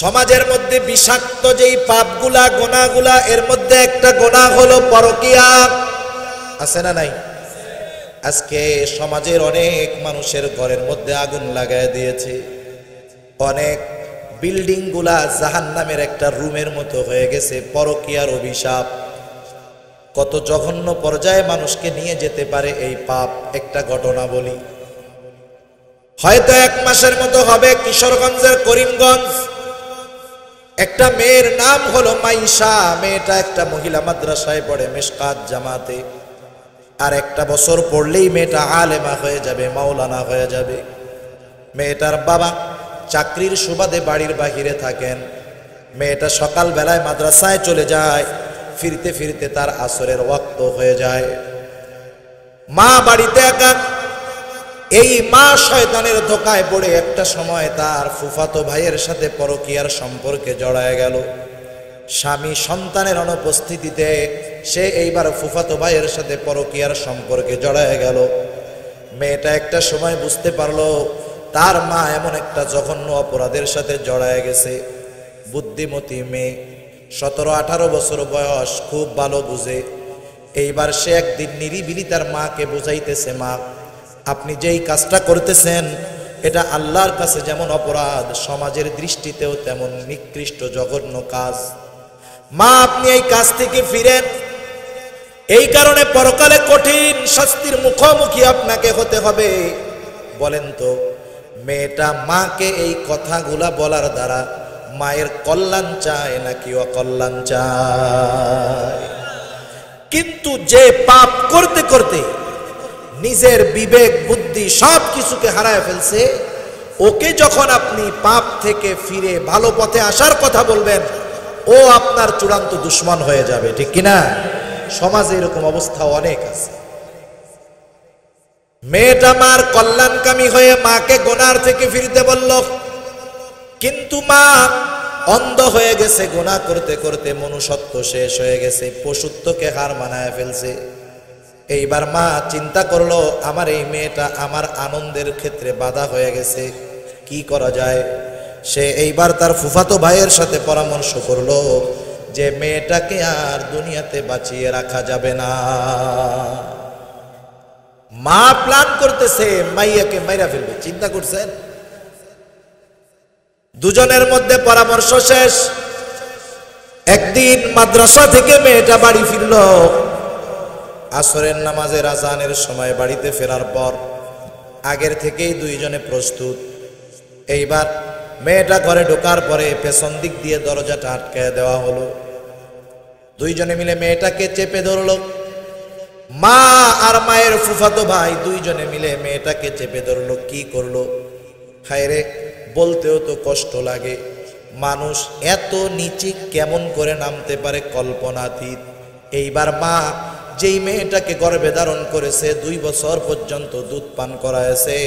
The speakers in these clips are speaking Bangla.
সমাজের মধ্যে বিষাক্ত যেই পাপগুলা গোনাগুলা, এর মধ্যে একটা গোনা হলো পরকিয়া। আছে না নাই? আজকে সমাজের অনেক মানুষের ঘরের মধ্যে আগুন লাগায় দিয়েছে। অনেক বিল্ডিং গুলা জাহান্নামের একটা রুমের মতো হয়ে গেছে, পরকিয়ার অভিশাপ। কত জঘন্য পর্যায়ে মানুষকে নিয়ে যেতে পারে এই পাপ। একটা ঘটনা বলি, হয়তো 1 মাসের মতো হবে, কিশোরগঞ্জের করিমগঞ্জ একটা মেয়ের নাম হলো মাইশা। মেয়েটা একটা মহিলা মাদ্রাসায় পড়ে, মিশকাত জামাতে। আর 1টা বছর পড়লেই মেয়েটা আলেমা হয়ে যাবে, মাওলানা হয়ে যাবে। মেয়েটার বাবা চাকরির সুবাদে বাড়ির বাহিরে থাকেন। মেয়েটা সকাল বেলায় মাদ্রাসায় চলে যায়, ফিরতে ফিরতে তার আসরের ওয়াক্ত হয়ে যায়। মা বাড়িতে একা। এই মা শয়তানের ধোকায় পড়ে একটা সময় তার ফুফাতো ভাইয়ের সাথে পরকীয়ার সম্পর্কে জড়ায় গেল। স্বামী সন্তানের অনুপস্থিতিতে সে এইবার ফুফাতো ভাইয়ের সাথে পরকীয়ার সম্পর্কে জড়ায় গেল। মেয়েটা একটা সময় বুঝতে পারলো তার মা এমন একটা জঘন্য অপরাধের সাথে জড়ায় গেছে। বুদ্ধিমতী মেয়ে, 17-18 বছর বয়স, খুব ভালো বুঝে। এইবার সে একদিন নিরিবিলি তার মাকে বুঝাইতেছে, মা আপনি যেই কাজটা করতেছেন এটা আল্লাহর কাছে যেমন অপরাধ, সমাজের দৃষ্টিতেও তেমন নিকৃষ্ট জঘন্য কাজ। মা আপনি এই কাজ থেকে ফিরেন, এই কারণে পরকালে কঠিন শাস্তির মুখোমুখি আপনাকে হতে হবে। বলেন তো, মেয়েটা মাকে এই কথাগুলা বলার দ্বারা মায়ের কল্যাণ চায় নাকি অকল্যাণ চায়? কিন্তু যে পাপ করতে করতে নিজের বিবেক বুদ্ধি সব কিছুকে হারায় ফেলছে, ওকে যখন আপনি পাপ থেকে ফিরে ভালো পথে আসার কথা বলবেন, ও আপনার চূড়ান্ত দুশ্মন হয়ে যাবে, ঠিক কিনা? সমাজে এরকম অবস্থা অনেক আছে। মেয়েটা মার কল্যাণকামী হয়ে মাকে গুনার থেকে ফিরতে বলল, কিন্তু মা অন্ধ হয়ে গেছে। গুনাহ করতে করতে মনুষ্যত্ব শেষ হয়ে গেছে, পশুত্বকে হার মানায় ফেলছে। এইবার মা চিন্তা করলো, আমার এই মেয়েটা আমার আনন্দের ক্ষেত্রে বাধা হয়ে গেছে, কি করা যায়? সে এইবার তার ফুফাতো ভাইয়ের সাথে পরামর্শ করলো যে মেয়েটাকে আর দুনিয়াতে বাঁচিয়ে রাখা যাবে না। মা প্ল্যান করতেছে মাইয়াকে মাইরা ফেলবে, চিন্তা করছেন? দুজনের মধ্যে পরামর্শ শেষ। একদিন মাদ্রাসা থেকে মেয়েটা বাড়ি ফিরল। আসরের নামাজের আজানের সময় বাড়িতে ফেরার পর আগের থেকেই দুইজনে প্রস্তুত। এইবার মেয়েটা ঘরে ঢোকার পরে পেছন দিক দিয়ে দরজাটা আটকায় দেওয়া হলো। দুইজনে মিলে মেয়েটাকে চেপে ধরলো। মা আর মায়ের ফুফাতো ভাই দুইজনে মিলে মেয়েটাকে চেপে ধরলো। কি করলো? হায়রে, বলতেও তো কষ্ট লাগে। মানুষ এত নিচে কেমন করে নামতে পারে কল্পনাতীত। এইবার মা যেই মেয়েটাকে গর্ভে ধারণ করেছে, 2 বছর পর্যন্ত দুধ পান করায়ছে,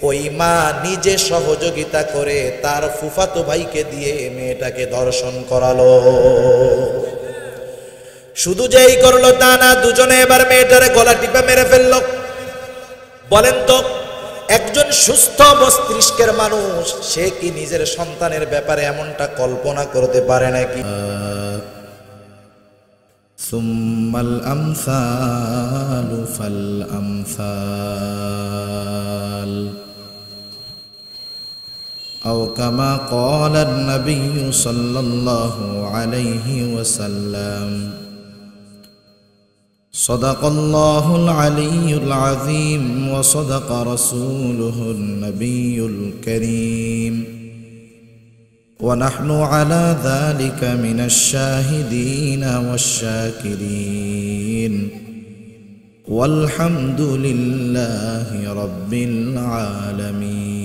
ওই মা নিজে সহযোগিতা করে তার ফুফাতো ভাইকে দিয়ে মেয়েটাকে ধর্ষণ করালো। শুধু যেই করলো তা না, দুজনে এবার মেয়েটারে গলা টিপে মেরে ফেললো। বলেন তো, একজন সুস্থ মস্তিষ্কের মানুষ সে কি নিজের সন্তানের ব্যাপারে এমনটা কল্পনা করতে পারে নাকি? সুম্মাল আমসালু ফাল আমসাল আও কামা ক্বালা an-নবী সাল্লাল্লাহু আলাইহি ওয়াসাল্লাম সাদাকাল্লাহুল আলিয়্যুল আযীম ওয়া সাদাকা রাসূলুহুন নবিয়্যুল কারীম ওয়া নাহনু আলা যালিকা মিনাশ শাহিদিনা ওয়াশ শাকিরিন ওয়ালহামদুলিল্লাহি রাব্বিল আলামিন।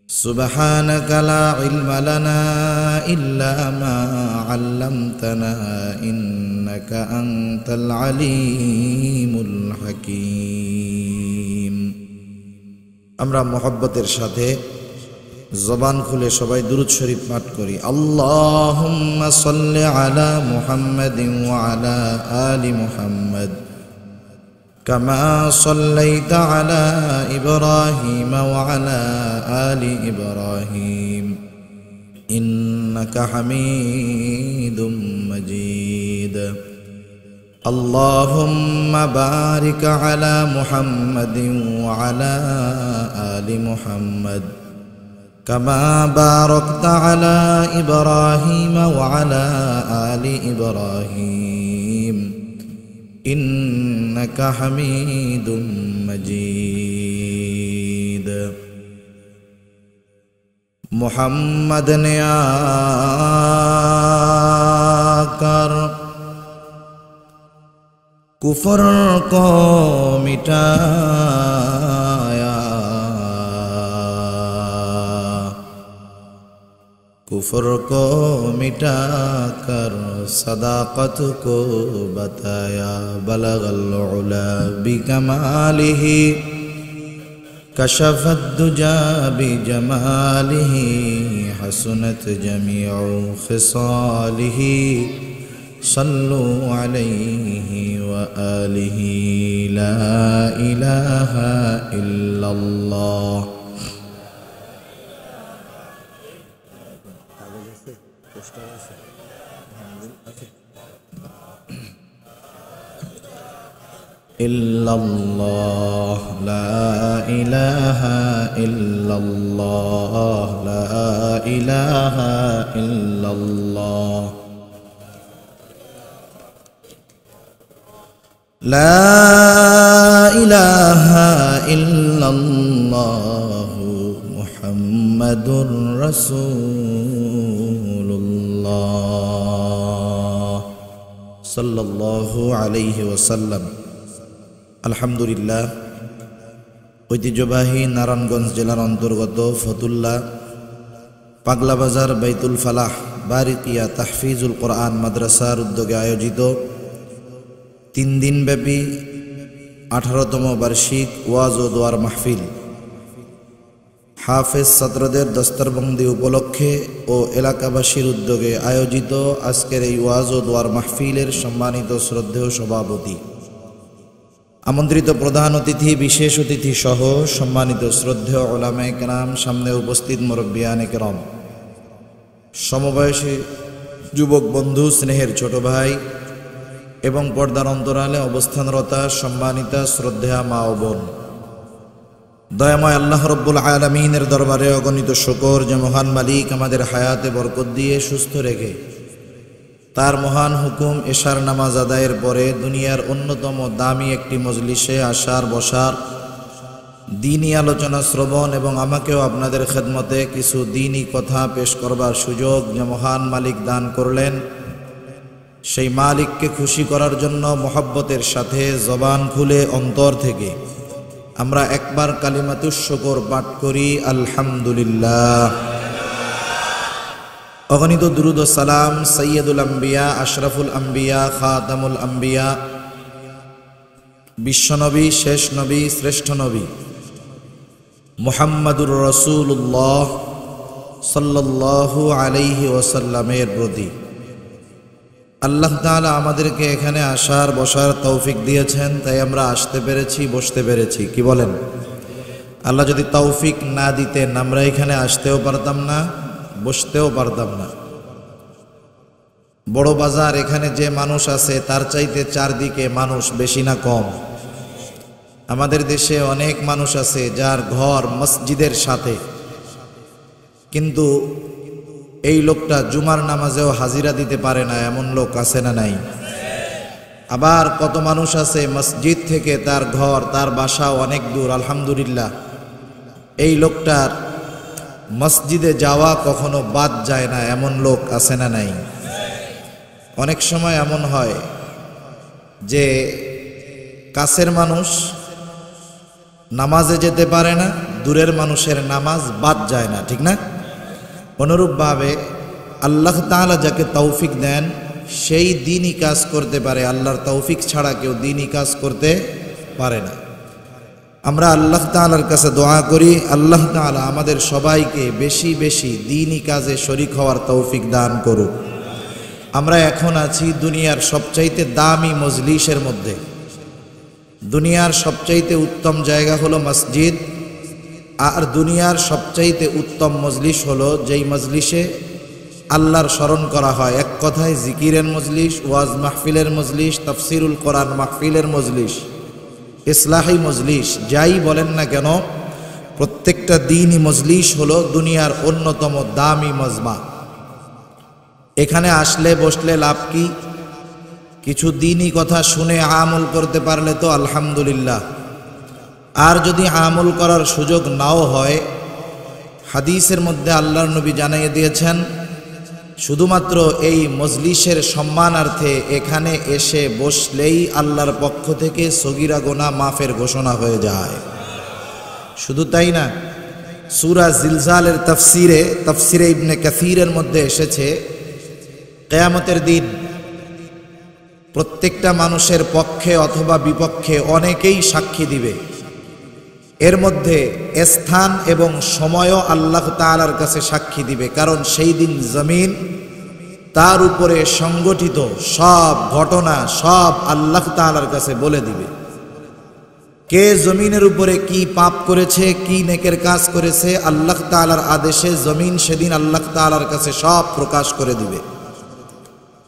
সুবহানাকা লা ইলমা লানা ইল্লা মা আল্লামতানা ইন্নাকা আনতাল আলিমুল হাকীম। আমরা মুহাব্বতের সাথে জবান খুলে সবাই দুরূদ শরীফ পাঠ করি। আল্লাহুম্মা সাল্লি আলা মুহাম্মাদিন ওয়া আলা আলি মুহাম্মাদ كما صليت على إبراهيم وعلى آل إبراهيم إنك حميد مجيد اللهم بارك على محمد وعلى آل محمد كما باركت على إبراهيم وعلى آل إبراهيم إنك حميد مجيد محمد نے آکر کفر کو مٹایا کفر کو مٹا کر صداقت کو بتایا بلغ العلا بکمالہ کشف الدجى بجماله حسنت جميع خصاله صلوا عليه وآله لا إله إلا الله إلا الله لا إله إلا الله لا إله إلا الله لا إله إلا الله محمد رسول الله صلى الله عليه وسلم আলহামদুলিল্লাহ ঐতিহ্যবাহী নারায়ণগঞ্জ জেলার অন্তর্গত ফতুল্লা পাগলা বাজার বাইতুল ফালাহ বারিকিয়া তাহফিজুল কোরআন মাদ্রাসার উদ্যোগে আয়োজিত 3 দিনব্যাপী 18তম বার্ষিক ওয়াজ ও দোয়ার মাহফিল হাফেজ ছাত্রদের দস্তরবন্দি উপলক্ষে ও এলাকাবাসীর উদ্যোগে আয়োজিত আজকের এই ওয়াজ ও দোয়ার মাহফিলের সম্মানিত শ্রদ্ধেয় সভাপতি আমন্ত্রিত প্রধান অতিথি বিশেষ অতিথি সহ সম্মানিত শ্রদ্ধেয় উলামায়ে কেরাম সামনে উপস্থিত মুরব্বিয়ানে কেরাম সমবয়সী যুবক বন্ধু স্নেহের ছোট ভাই এবং পর্দার অন্তরালে অবস্থানরতা সম্মানিতা শ্রদ্ধেয়া মা ও বোন দয়াময় আল্লাহ রব্বুল আলামিনের দরবারে অগণিত শুকর যে মহান মালিক আমাদের হায়াতে বরকত দিয়ে সুস্থ রেখে তার মহান হুকুম এশার নামাজ আদায়ের পরে দুনিয়ার অন্যতম দামি একটি মজলিসে আসার বসার দ্বীনি আলোচনা শ্রবণ এবং আমাকেও আপনাদের খেদমতে কিছু দ্বীনি কথা পেশ করবার সুযোগ যে মহান মালিক দান করলেন সেই মালিককে খুশি করার জন্য মহব্বতের সাথে জবান খুলে অন্তর থেকে আমরা একবার কালিমাতুশ শুকর পাঠ করি আলহামদুলিল্লাহ অগণিত দুরুদ ও সালাম সৈয়দুল আম্বিয়া আশরাফুল আম্বিয়া খাতামুল আম্বিয়া বিশ্বনবী শেষ নবী শ্রেষ্ঠ নবী মুহাম্মাদুর রাসূলুল্লাহ সাল্লাল্লাহু আলাইহি ওয়াসাল্লামের প্রতি আল্লাহ তাআলা আমাদেরকে এখানে আসার বসার তৌফিক দিয়েছেন তাই আমরা আসতে পেরেছি বসতে পেরেছি কি বলেন আল্লাহ যদি তৌফিক না দিতেন আমরা এখানে আসতেও পারতাম না বসতেও পারতাম না বড় বাজার এখানে যে মানুষ আছে তার চাইতে চারদিকে মানুষ বেশি না কম আমাদের দেশে অনেক মানুষ আছে যার ঘর মসজিদের সাথে কিন্তু এই লোকটা জুমার নামাজেও হাজিরা দিতে পারে না এমন লোক আছে না নাই আবার কত মানুষ আছে মসজিদ থেকে তার ঘর তার বাসা অনেক দূর আলহামদুলিল্লাহ এই লোকটার মসজিদে যাওয়া কখনো বাদ যায় না এমন লোক আছে না নাই অনেক সময় এমন হয় যে কাছের মানুষ নামাজে যেতে পারে না দূরের মানুষের নামাজ বাদ যায় না ঠিক না অনুরূপভাবে আল্লাহ তাআলা যাকে তৌফিক দেন সেই দ্বীনি কাজ করতে পারে আল্লাহর তৌফিক ছাড়া কেউ দ্বীনি কাজ করতে পারে না আমরা আল্লাহ তাআলার কাছে দোয়া করি আল্লাহ তাআলা আমাদের সবাইকে বেশি বেশি দ্বীনি কাজে শরীক হওয়ার তৌফিক দান করুক আমরা এখন আছি দুনিয়ার সবচাইতে দামি মজলিসের মধ্যে দুনিয়ার সবচাইতে উত্তম জায়গা হলো মসজিদ, আর দুনিয়ার সবচাইতে উত্তম মজলিস হলো যেই মজলিসে আল্লাহর স্মরণ করা হয়। এক কথায় জিকিরের মজলিস, ওয়াজ মাহফিলের মজলিস, তাফসিরুল কোরআন মাহফিলের মজলিস, ইসলাহি মজলিস, যাই বলেন না কেন, প্রত্যেকটা দিনই মজলিস হলো দুনিয়ার অন্যতম দামি মজমা। এখানে আসলে বসলে লাভ কি? কিছু দিনই কথা শুনে আমল করতে পারলে তো আলহামদুলিল্লাহ, আর যদি আমল করার সুযোগ নাও হয়, হাদিসের মধ্যে আল্লাহর নবী জানিয়ে দিয়েছেন শুধুমাত্র এই মজলিসের সম্মানার্থে এখানে এসে বসলেই আল্লাহর পক্ষ থেকে সগীরা গুনাহ মাফের ঘোষণা হয়ে যায়। শুধু তাই না, সূরা জিলজালের তাফসিরে ইবনে কাসিরের মধ্যে এসেছে কিয়ামতের দিন প্রত্যেকটা মানুষের পক্ষে অথবা বিপক্ষে অনেকেই সাক্ষী দিবে। এর মধ্যে স্থান এবং সময়ও আল্লাহ তাআলার কাছে সাক্ষী দিবে, কারণ সেই দিন জমিন তার উপরে সংগঠিত সব ঘটনা সব আল্লাহ তাআলার কাছে বলে দিবে। কে জমিনের উপরে কি পাপ করেছে, কি নেকের কাজ করেছে, আল্লাহ তাআলার আদেশে জমিন সেদিন আল্লাহ তাআলার কাছে সব প্রকাশ করে দিবে।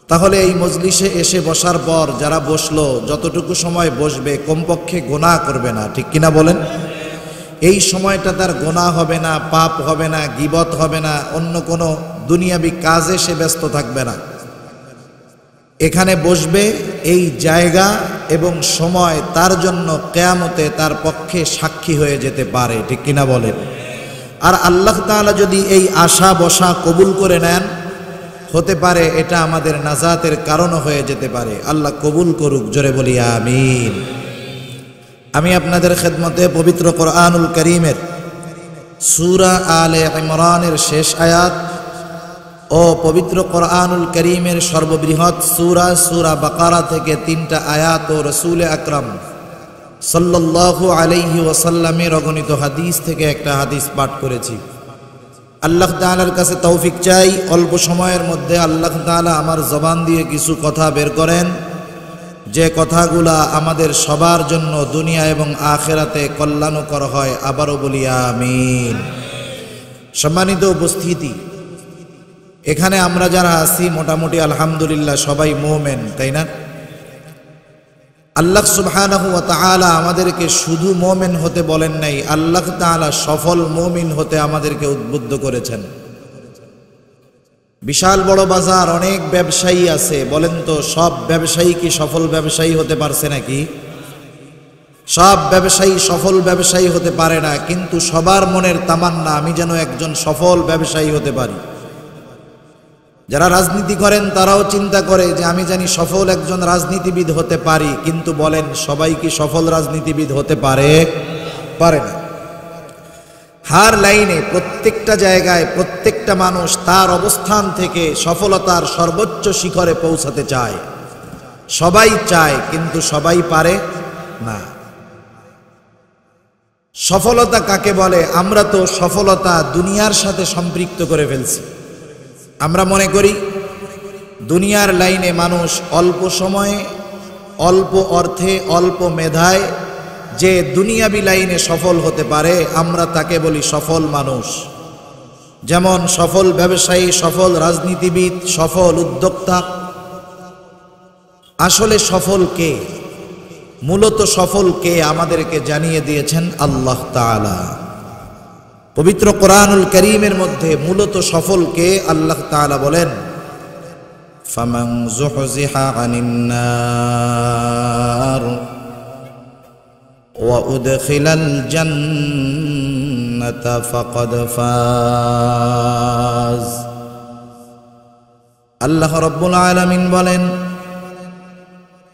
তাহলে এই মজলিসে এসে বসার পর যারা বসলো, যতটুকু সময় বসবে কমপক্ষে গুনাহ করবে না, ঠিক কিনা বলেন? এই সময়টা তার গুনাহ হবে না, পাপ হবে না, গীবত হবে না, অন্য কোনো দুনিয়াবি কাজে সে ব্যস্ত থাকবে না। এখানে বসবে, এই জায়গা এবং সময় তার জন্য কিয়ামতে তার পক্ষে সাক্ষী হয়ে যেতে পারে, ঠিক কিনা বলেন? আর আল্লাহ তাআলা যদি এই আশা বসা কবুল করে নেন, হতে পারে এটা আমাদের নাজাতের কারণও হয়ে যেতে পারে। আল্লাহ কবুল করুক, জোরে বলি আমিন। আমি আপনাদের খেদমতে পবিত্র কোরআনুল কারীমের সূরা আলে ইমরানের শেষ আয়াত ও পবিত্র কোরআনুল কারীমের সর্ববৃহৎ সূরা বাকারা থেকে 3টা আয়াত ও রাসূল আকরাম সাল্লাল্লাহু আলাইহি ওয়াসাল্লামের অগণিত হাদিস থেকে একটা হাদিস পাঠ করেছি। আল্লাহ তাআলার কাছে তৌফিক চাই, অল্প সময়ের মধ্যে আল্লাহ তাআলা আমার জবান দিয়ে কিছু কথা বের করেন, যে কথাগুলা আমাদের সবার জন্য দুনিয়া এবং আখিরাতে কল্যাণকর হয়। আবারও বলি আমিন। সম্মানিত উপস্থিতি, এখানে আমরা যারা আছি মোটামুটি আলহামদুলিল্লাহ সবাই মুমিন, তাই না? আল্লাহ সুবহানাহু ওয়া তাআলা আমাদেরকে শুধু মুমিন হতে বলেন নাই, আল্লাহ তাআলা সফল মুমিন হতে আমাদেরকে উদ্বুদ্ধ করেছেন। বিশাল বড় বাজার, অনেক ব্যবসায়ী আছে, বলেন তো সব ব্যবসায়ী কি সফল ব্যবসায়ী হতে পারছে নাকি? সব ব্যবসায়ী সফল ব্যবসায়ী হতে পারে না, কিন্তু সবার মনের তামান্না আমি যেন একজন সফল ব্যবসায়ী হতে পারি। যারা রাজনীতি করেন তারাও চিন্তা করে যে আমি জানি সফল একজন রাজনীতিবিদ হতে পারি, কিন্তু বলেন সবাই কি সফল রাজনীতিবিদ হতে পারে? পারে না। হার লাইনে প্রত্যেকটা জায়গায় প্রত্যেকটা মানুষ তার অবস্থান থেকে সফলতার সর্বোচ্চ শিখরে পৌঁছাতে চায়, সবাই চায়, কিন্তু সবাই পারে না। সফলতা কাকে বলে? আমরা তো সফলতা দুনিয়ার সাথে সম্পৃক্ত করে ফেলছি। আমরা মনে করি দুনিয়ার লাইনে মানুষ অল্প সময়ে, অল্প অর্থে, অল্প মেধায় যে দুনিয়াবি লাইনে সফল হতে পারে, আমরা তাকে বলি সফল মানুষ। যেমন সফল ব্যবসায়ী, সফল রাজনীতিবিদ, সফল উদ্যোক্তা। আসলে সফল কে? মূলত সফল কে আমাদেরকে জানিয়ে দিয়েছেন আল্লাহ তাআলা পবিত্র কোরআনুল কারীমের মধ্যে। মূলত সফল কে? আল্লাহ তাআলা বলেন, ফামান যুহজিহা আনিন নার ওয়া উদখিলাল জান্নাতা ফাকাদ ফাজ। আল্লাহ রাব্বুল আলামিন বলেন,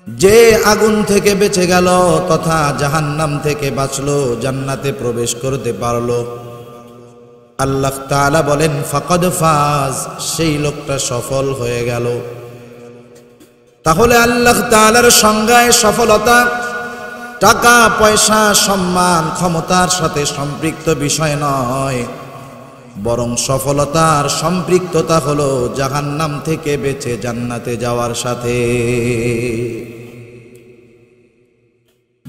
যে আগুন থেকে বেঁচে গেল তথা জাহান্নাম থেকে বাঁচলো, জান্নাতে প্রবেশ করতে পারলো, আল্লাহ তাআলা বলেন ফাকাদ ফাজ, সেই লোকটা সফল হয়ে গেল। তাহলে আল্লাহ তাআলার সংজ্ঞায় সফলতা টাকা পয়সা সম্মান ক্ষমতার সাথে সম্পৃক্ত বিষয় নয়, বরং সফলতার সম্পৃক্ততা হলো জাহান্নাম থেকে বেঁচে জান্নাতে যাওয়ার সাথে।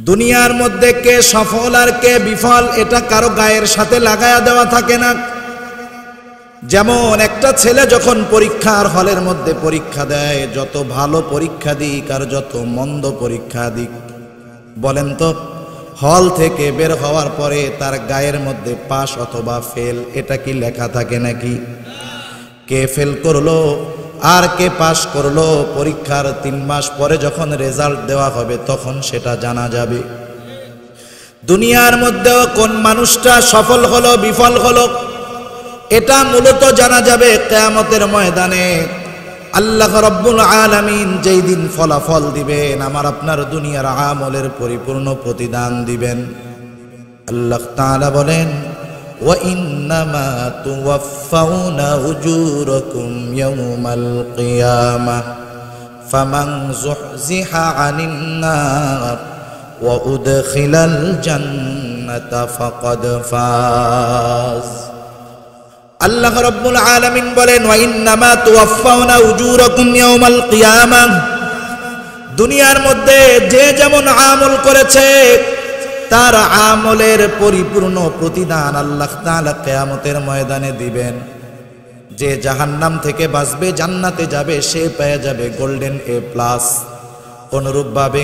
দুনিয়ার মধ্যে কে সফল আর কে বিফল এটা কারো গায়ের সাথে লাগায়া দেওয়া থাকে না। যেমন একটা ছেলে যখন পরীক্ষার হলের মধ্যে পরীক্ষা দেয়, যত ভালো পরীক্ষা দিক আর যত মন্দ পরীক্ষা দিক, বলেন তো হল থেকে বের হওয়ার পরে তার গায়ের মধ্যে পাস অথবা ফেল এটা কি লেখা থাকে নাকি? কে ফেল করলো আর কে পাস করলো পরীক্ষার 3 মাস পরে যখন রেজাল্ট দেওয়া হবে তখন সেটা জানা যাবে। দুনিয়ার মধ্যেও কোন মানুষটা সফল হলো বিফল হলো এটা মূলত জানা যাবে কিয়ামতের ময়দানে। আল্লাহ রাব্বুল আলামিন যেই দিন ফলাফল দিবেন, আমার আপনার দুনিয়ার আমলের পরিপূর্ণ প্রতিদান দিবেন। আল্লাহ তাআলা বলেন, ওয়া ইন্নামা তুওয়াফাউনা উজুরাকুম ইয়াওমাল কিয়ামাহ ফামান যুহজিহা আনিন নার ওয়া উদখিলাল জান্নাতা ফাকাদ ফাজ। আল্লাহ রাব্বুল আলামিন বলেন, ওয়া ইন্নামা তুওয়াফাউনা উজুরাকুম ইয়াওমাল কিয়ামাহ, দুনিয়ার মধ্যে যে যেমন আমল করেছে তার আমলের পরিপূর্ণ প্রতিদান আল্লাহ তাআলা কিয়ামতের ময়দানে দিবেন। যে জাহান্নাম থেকে বাঁচবে জান্নাতে যাবে সে পেয়ে যাবে গোল্ডেন A+। অনুরূপভাবে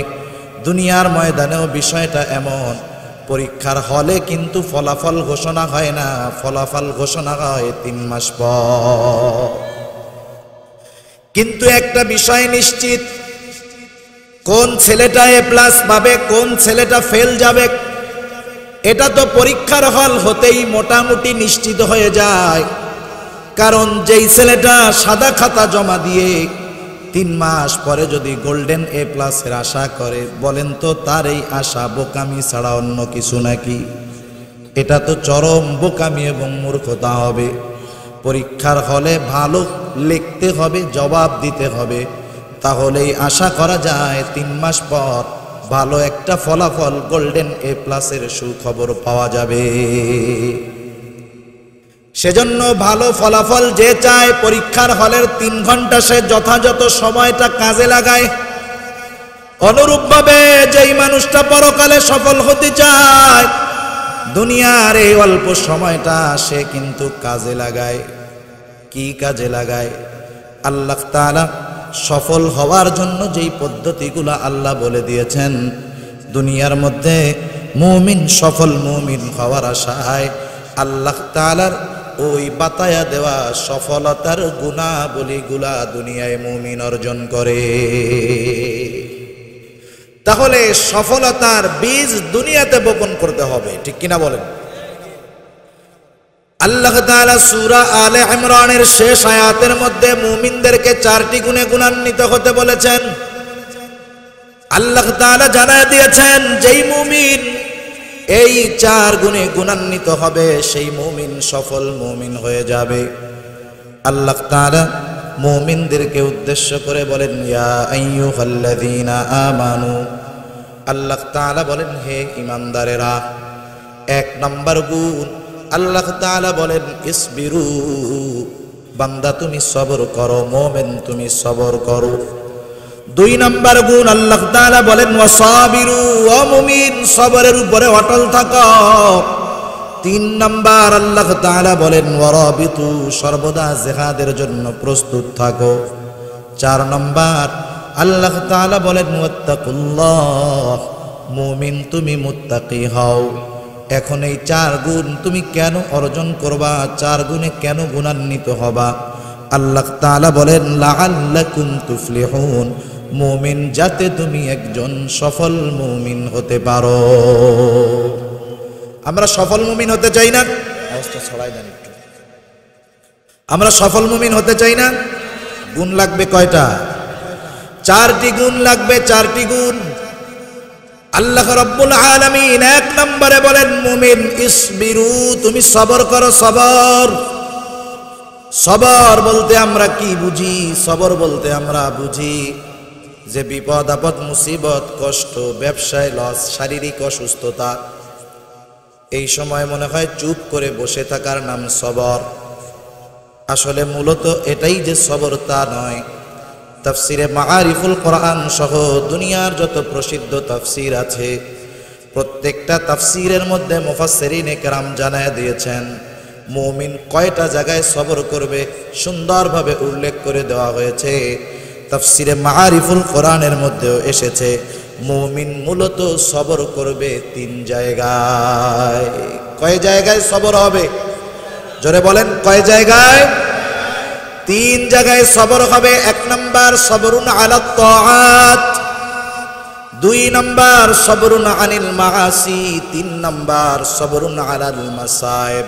দুনিয়ার ময়দানেও বিষয়টা এমন, পরীক্ষার হলে কিন্তু ফলাফল ঘোষণা হয় না, ফলাফল ঘোষণা হয় 3 মাস পর। কিন্তু একটা বিষয় নিশ্চিত, কোন ছেলেটা A+ পাবে কোন ছেলেটা ফেল যাবে এটা তো পরীক্ষার হল হতেই মোটামুটি নিশ্চিত হয়ে যায়। কারণ যেই ছেলেটা সাদা খাতা জমা দিয়ে 3 মাস পরে যদি গোল্ডেন A+ এর আশা করে, বলেন তো তার এই আশা বোকামি ছাড়া অন্য কিছু নাকি? এটা তো চরম বোকামি এবং মূর্খতা হবে। পরীক্ষার হলে ভালো লিখতে হবে, জবাব দিতে হবে, তাহলেই আশা করা যায় 3 মাস পর ভালো একটা ফলাফল গোল্ডেন A+ এর সুখবর পাওয়া যাবে। সেজন্য ভালো ফলাফল যে চায় পরীক্ষার হলের 3 ঘন্টা সে যথাযথ সময়টা কাজে লাগায়। অনুরূপভাবে যেই মানুষটা পরকালে সফল হতে চায় দুনিয়ার এই অল্প সময়টা সে কিন্তু কাজে লাগায়। কি কাজে লাগায়? আল্লাহ তাআলা সফল হওয়ার জন্য যেই পদ্ধতিগুলো আল্লাহ বলে দিয়েছেন, দুনিয়ার মধ্যে মুমিন সফল মুমিন হওয়ার আশায় আল্লাহ তাআলার ওই বাতায়া দেওয়া সফলতার গুণাবলীগুলা দুনিয়ায় মুমিন অর্জন করে। তাহলে সফলতার বীজ দুনিয়াতে বপন করতে হবে, ঠিক কিনা বলেন? আল্লাহ তাআলা সূরা আলে ইমরানের শেষ আয়াতের মধ্যে মুমিনদেরকে 4টি গুণে গুণান্বিত হতে বলেছেন। আল্লাহ তাআলা জানায় দিয়েছেন যেই মুমিন এই 4 গুণে গুণান্বিত হবে সেই মুমিন সফল মুমিন হয়ে যাবে। আল্লাহ তাআলা মুমিনদেরকে উদ্দেশ্য করে বলেন, ইয়া আইয়ুহাল্লাযীনা আমানু, আল্লাহ তাআলা বলেন হে ঈমানদারেরা। 1 নম্বর গুণ আল্লাহ তাআলা বলেন ইসবিরু, বান্দা তুমি সবর করো, মুমিন তুমি সবর করো। 2 নম্বর গুণ আল্লাহ তাআলা বলেন ওয়াসাবিরু, ও মুমিন সবরের উপরে অটল থাকো। 3 নম্বর আল্লাহ তাআলা বলেন ওয়ারাবিতু, সর্বদা জিহাদের জন্য প্রস্তুত থাকো। 4 নম্বর আল্লাহ তাআলা বলেন ওয়াত্তাকুল্লাহ, মুমিন তুমি মুত্তাকি হও। এখন এই 4 গুণ তুমি কেন অর্জন করবা? 4 গুণে কেন গুণান্বিত হবা? আল্লাহ তাআলা বলেন লাআল্লাকুম তুফলিহুন, মুমিন যাতে তুমি একজন সফল মুমিন হতে পারো। আমরা সফল মুমিন হতে চাই না? আওয়াজটা ছড়াই দেন একটু। আমরা সফল মুমিন হতে চাই না? গুণ লাগবে কয়টা? 4টি গুণ লাগবে, 4টি গুণ। আল্লাহ রাব্বুল আলামিন 1 নম্বরে বলেন মুমিন ইসবিরু, তুমি সবর করো। সবর, সবর বলতে আমরা কি বুঝি? সবর বলতে আমরা বুঝি যে বিপদ আপদ মুসিবত কষ্ট ব্যবসায় লস শারীরিক অসুস্থতা, এই সময় মনে হয় চুপ করে বসে থাকার নাম সবর। আসলে মূলত এটাই যে সবর তা নয়। তাফসিরে মাআরিফুল কোরআন সহ দুনিয়ার যত প্রসিদ্ধ তাফসির আছে প্রত্যেকটা তাফসীরের মধ্যে মুফাসসিরিনে কেরাম জানায় দিয়েছেন মুমিন কয়টা জায়গায় সবর করবে সুন্দরভাবে উল্লেখ করে দেওয়া হয়েছে। তাফসীরে মাআরিফুল কোরআনের মধ্যেও এসেছে মুমিন মূলত সবর করবে 3 জায়গায়। কয় জায়গায় সবর হবে? জোরে বলেন, কয় জায়গায়? 3 জায়গায় সবর হবে। 1 নাম্বার সবরুন আলা তাআত, 2 নাম্বার সবরুন আনিল মাআসি, 3 নাম্বার সবরুন আলাল মাসায়েব।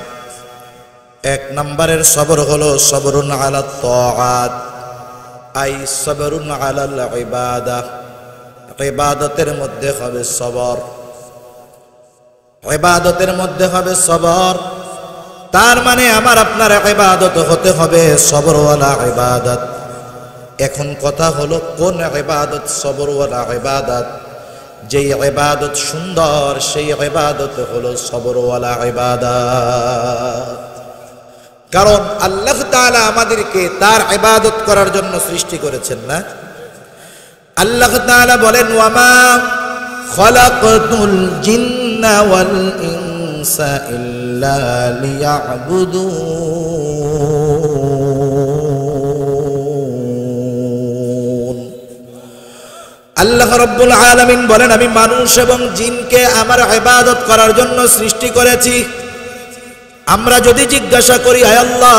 1 নাম্বারের সবর হলো সবরুন আলা তাআত, আই সবরুন আলাল ইবাদাহ। ইবাদতের মধ্যে হবে সবর, ইবাদতের মধ্যে হবে সবর। তার মানে আমার আপনার ইবাদত হতে হবে সবরওয়ালা ইবাদত। এখন কথা হলো কোন ইবাদত সবরওয়ালা ইবাদত? যেই ইবাদত সুন্দর সেই ইবাদত হলো সবরওয়ালা ইবাদত। কারণ আল্লাহ তাআলা আমাদেরকে তার ইবাদত করার জন্য সৃষ্টি করেছেন না? আল্লাহ তাআলা বলেন ওয়ামা খালাকাতুল জিন্না ওয়াল ইনসা ইল্লা লিয়াবুদুন। আল্লাহ রাব্বুল আলামিন বলেন আমি মানুষ এবং জিনকে আমার ইবাদত করার জন্য সৃষ্টি করেছি। আমরা যদি জিজ্ঞাসা করি আয় আল্লাহ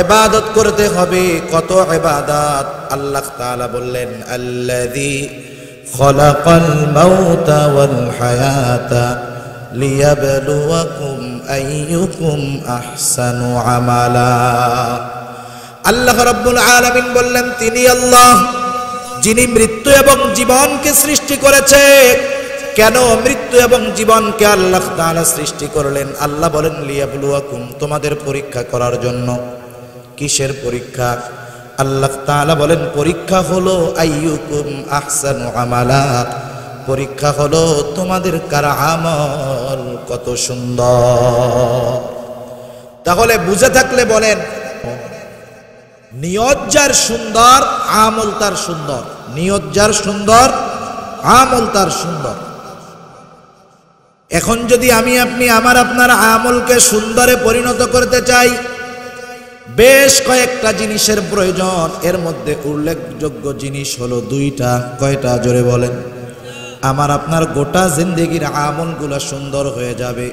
ইবাদত করতে হবে কত ইবাদত, আল্লাহ তাআলা বললেন আল্লাযী খালাকাল মাউতা ওয়াল হায়াতা লিয়াবলুয়াকুম আইয়ুকুম আহসানু আমালা। আল্লাহ রাব্বুল আলামিন বললেন তিনি আল্লাহ যিনি মৃত্যু এবং জীবনকে সৃষ্টি করেছে। কেন মৃত্যু এবং জীবনকে আল্লাহ তাআলা সৃষ্টি করলেন? আল্লাহ বলেন লিয়াবলুয়াকুম, তোমাদের পরীক্ষা করার জন্য। কিসের পরীক্ষা? আল্লাহ তাআলা বলেন পরীক্ষা হলো আইয়ুকুম আহসানু আমালা, পরীক্ষা হলো তোমাদের কার আমল কত সুন্দর। তাহলে বুঝে থাকলে বলেন নিয়ত যার সুন্দর আমল তার সুন্দর, নিয়ত যার সুন্দর আমল তার সুন্দর। এখন যদি আমি আপনি আমার আপনার আমলকে সুন্দরে পরিণত করতে চাই, বেশ কয়েকটা জিনিসের প্রয়োজন। এর মধ্যে উল্লেখযোগ্য জিনিস হলো 2টা। কয়টা? জোরে বলেন। আমার আপনার গোটা জিন্দেগির আমলগুলা সুন্দর হয়ে যাবে।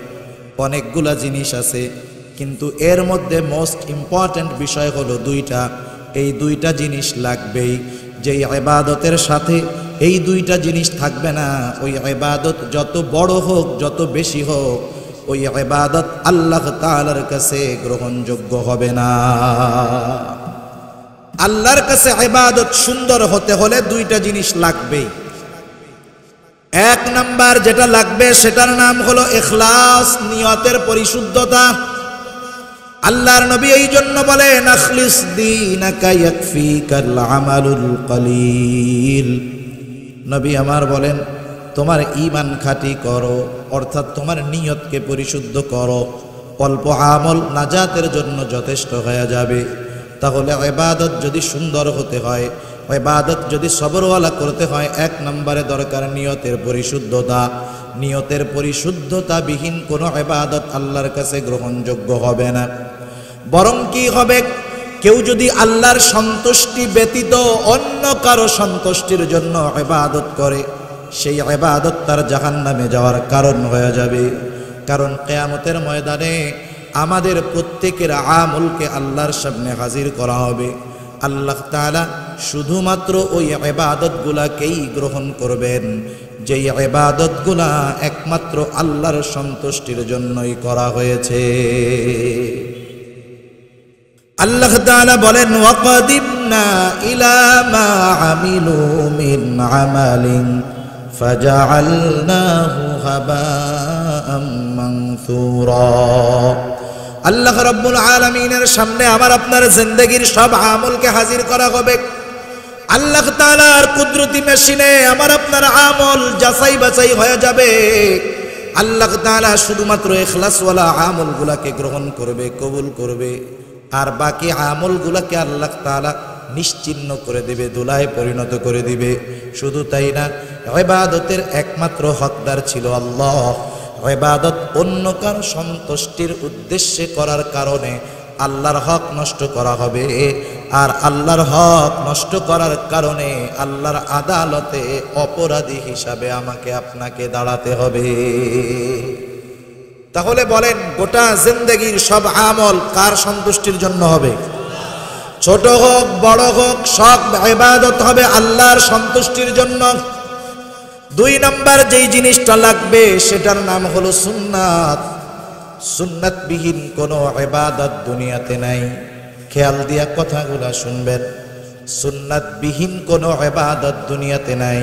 অনেকগুলা জিনিস আছে, কিন্তু এর মধ্যে মোস্ট ইম্পর্ট্যান্ট বিষয় হলো 2টা। এই 2টা জিনিস লাগবেই। যেই ইবাদতের সাথে এই 2টা জিনিস থাকবে না, ওই ইবাদত যত বড় হোক যত বেশি হোক, ওই ইবাদত আল্লাহ তাআলার কাছে গ্রহণযোগ্য হবে না। আল্লাহর কাছে ইবাদত সুন্দর হতে হলে 2টা জিনিস লাগবেই। 1 নাম্বার যেটা লাগবে সেটার নাম হলো ইখলাস, নিয়তের পরিশুদ্ধতা। আল্লাহর নবী এই জন্য বলেন আখলিস দীনাকা ইয়াকফিকাল আমালুল কলিল। নবী আমার বলেন তোমার ঈমান খাঁটি করো, অর্থাৎ তোমার নিয়তকে পরিশুদ্ধ করো। অল্প আমল নাজাতের জন্য যথেষ্ট হয়ে যাবে। তাহলে ইবাদত যদি সুন্দর হতে হয়, ইবাদত যদি সবরওয়ালা করতে হয়, 1 নম্বরে দরকার নিয়তের পরিশুদ্ধতা। নিয়তের পরিশুদ্ধতা বিহীন কোনো ইবাদত আল্লাহর কাছে গ্রহণযোগ্য হবে না। বরং কি হবে, কেউ যদি আল্লাহর সন্তুষ্টি ব্যতীত অন্য কারো সন্তুষ্টির জন্য ইবাদত করে, সেই ইবাদত তার জাহান্নামে যাওয়ার কারণ হয়ে যাবে। কারণ কিয়ামতের ময়দানে আমাদের প্রত্যেকের আমলকে আল্লাহর সামনে হাজির করা হবে। আল্লাহ তাআলা শুধুমাত্র ওই ইবাদতগুলাকেই গ্রহণ করবেন যেই ইবাদতগুলা একমাত্র আল্লাহর সন্তুষ্টির জন্যই করা হয়েছে। আল্লাহ তাআলা বলেন ওয়াকাদিমনা ইলা মা আমিলু মিন আমালিন ফাজআলনাহু হাবাআম মানসুরা। আল্লাহ রাব্বুল আলামিনের সামনে আমার আপনার জিন্দেগির সব আমলকে হাজির করা হবে। আল্লাহ তাআলার কুদরতি মেশিনে আমার আপনার আমল যাচাই বাছাই হয়ে যাবে। আল্লাহ তাআলা শুধুমাত্র ইখলাসওয়ালা আমলগুলাকে গ্রহণ করবে, কবুল করবে, আর বাকি আমলগুলাকে আল্লাহ তাআলা নিশ্চিহ্ন করে দিবে, ধুলায় পরিণত করে দিবে। শুধু তাই না, ইবাদতের একমাত্র হকদার ছিল আল্লাহ। ইবাদত অন্য কারো সন্তুষ্টির উদ্দেশ্যে করার কারণে আল্লাহর হক নষ্ট করা হবে, আর আল্লাহর হক নষ্ট করার কারণে আল্লাহর আদালতে অপরাধী হিসাবে আমাকে আপনাকে দাঁড়াতে হবে। তাহলে বলেন, গোটা জিন্দেগির সব আমল কার সন্তুষ্টির জন্য হবে? ছোট হোক বড় হোক, সব ইবাদত হবে আল্লাহর সন্তুষ্টির জন্য। 2 নাম্বার যেই জিনিসটা লাগবে সেটার নাম হলো সুন্নাত। সুন্নাতবিহীন কোনো ইবাদত দুনিয়াতে নাই। খেয়াল দিয়া কথাগুলা শুনবেন, সুন্নাতবিহীন কোনো ইবাদত দুনিয়াতে নাই।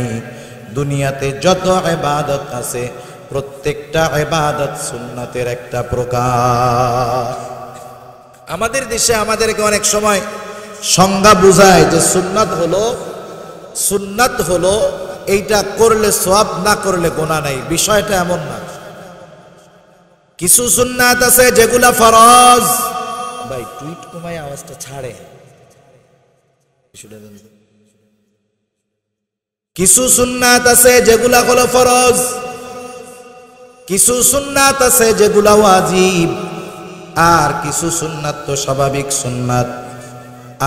দুনিয়াতে যত ইবাদত আছে প্রত্যেকটা ইবাদত সুন্নাতের একটা প্রকার। আমাদের দেশে আমাদেরকে অনেক সময় সংজ্ঞা বুঝায় যে সুন্নাত হলো এইটা করলে সওয়াব, না করলে গুনাহ নাই। বিষয়টা এমন না। কিছু সুন্নাত আছে যেগুলা ফরজ। ভাই টুইট কমায় আওয়াজটা ছাড়ে। কিছু সুন্নাত আছে যেগুলা হলো ফরজ, কিছু সুন্নাত আছে যেগুলা ওয়াজিব, আর কিছু সুন্নাত তো স্বাভাবিক সুন্নাত।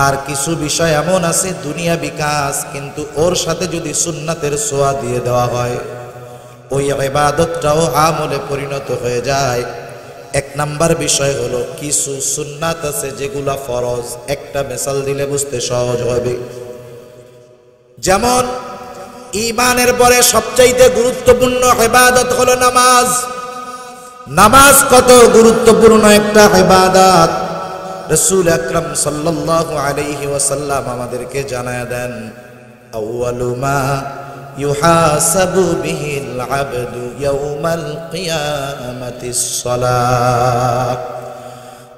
আর কিছু বিষয় এমন আছে দুনিয়া বিকাশ, কিন্তু ওর সাথে যদি সুন্নাতের ছোঁয়া দিয়ে দেওয়া হয় ওই ইবাদতটাও আমলে পরিণত হয়ে যায়। 1 নাম্বার বিষয় হলো কিছু সুন্নাত আছে যেগুলা ফরজ। একটা মিসাল দিলে বুঝতে সহজ হবে। যেমন ঈমানের পরে সবচাইতে গুরুত্বপূর্ণ ইবাদত হলো নামাজ। নামাজ কত গুরুত্বপূর্ণ একটা ইবাদত রাসূল আকরাম সাল্লাল্লাহু আলাইহি ওয়াসাল্লাম আমাদেরকে জানায়া দেন, আউয়ালু মা ইউহাসাবু বিহিল আবদু ইয়াউমাল কিয়ামাতিস সালাত।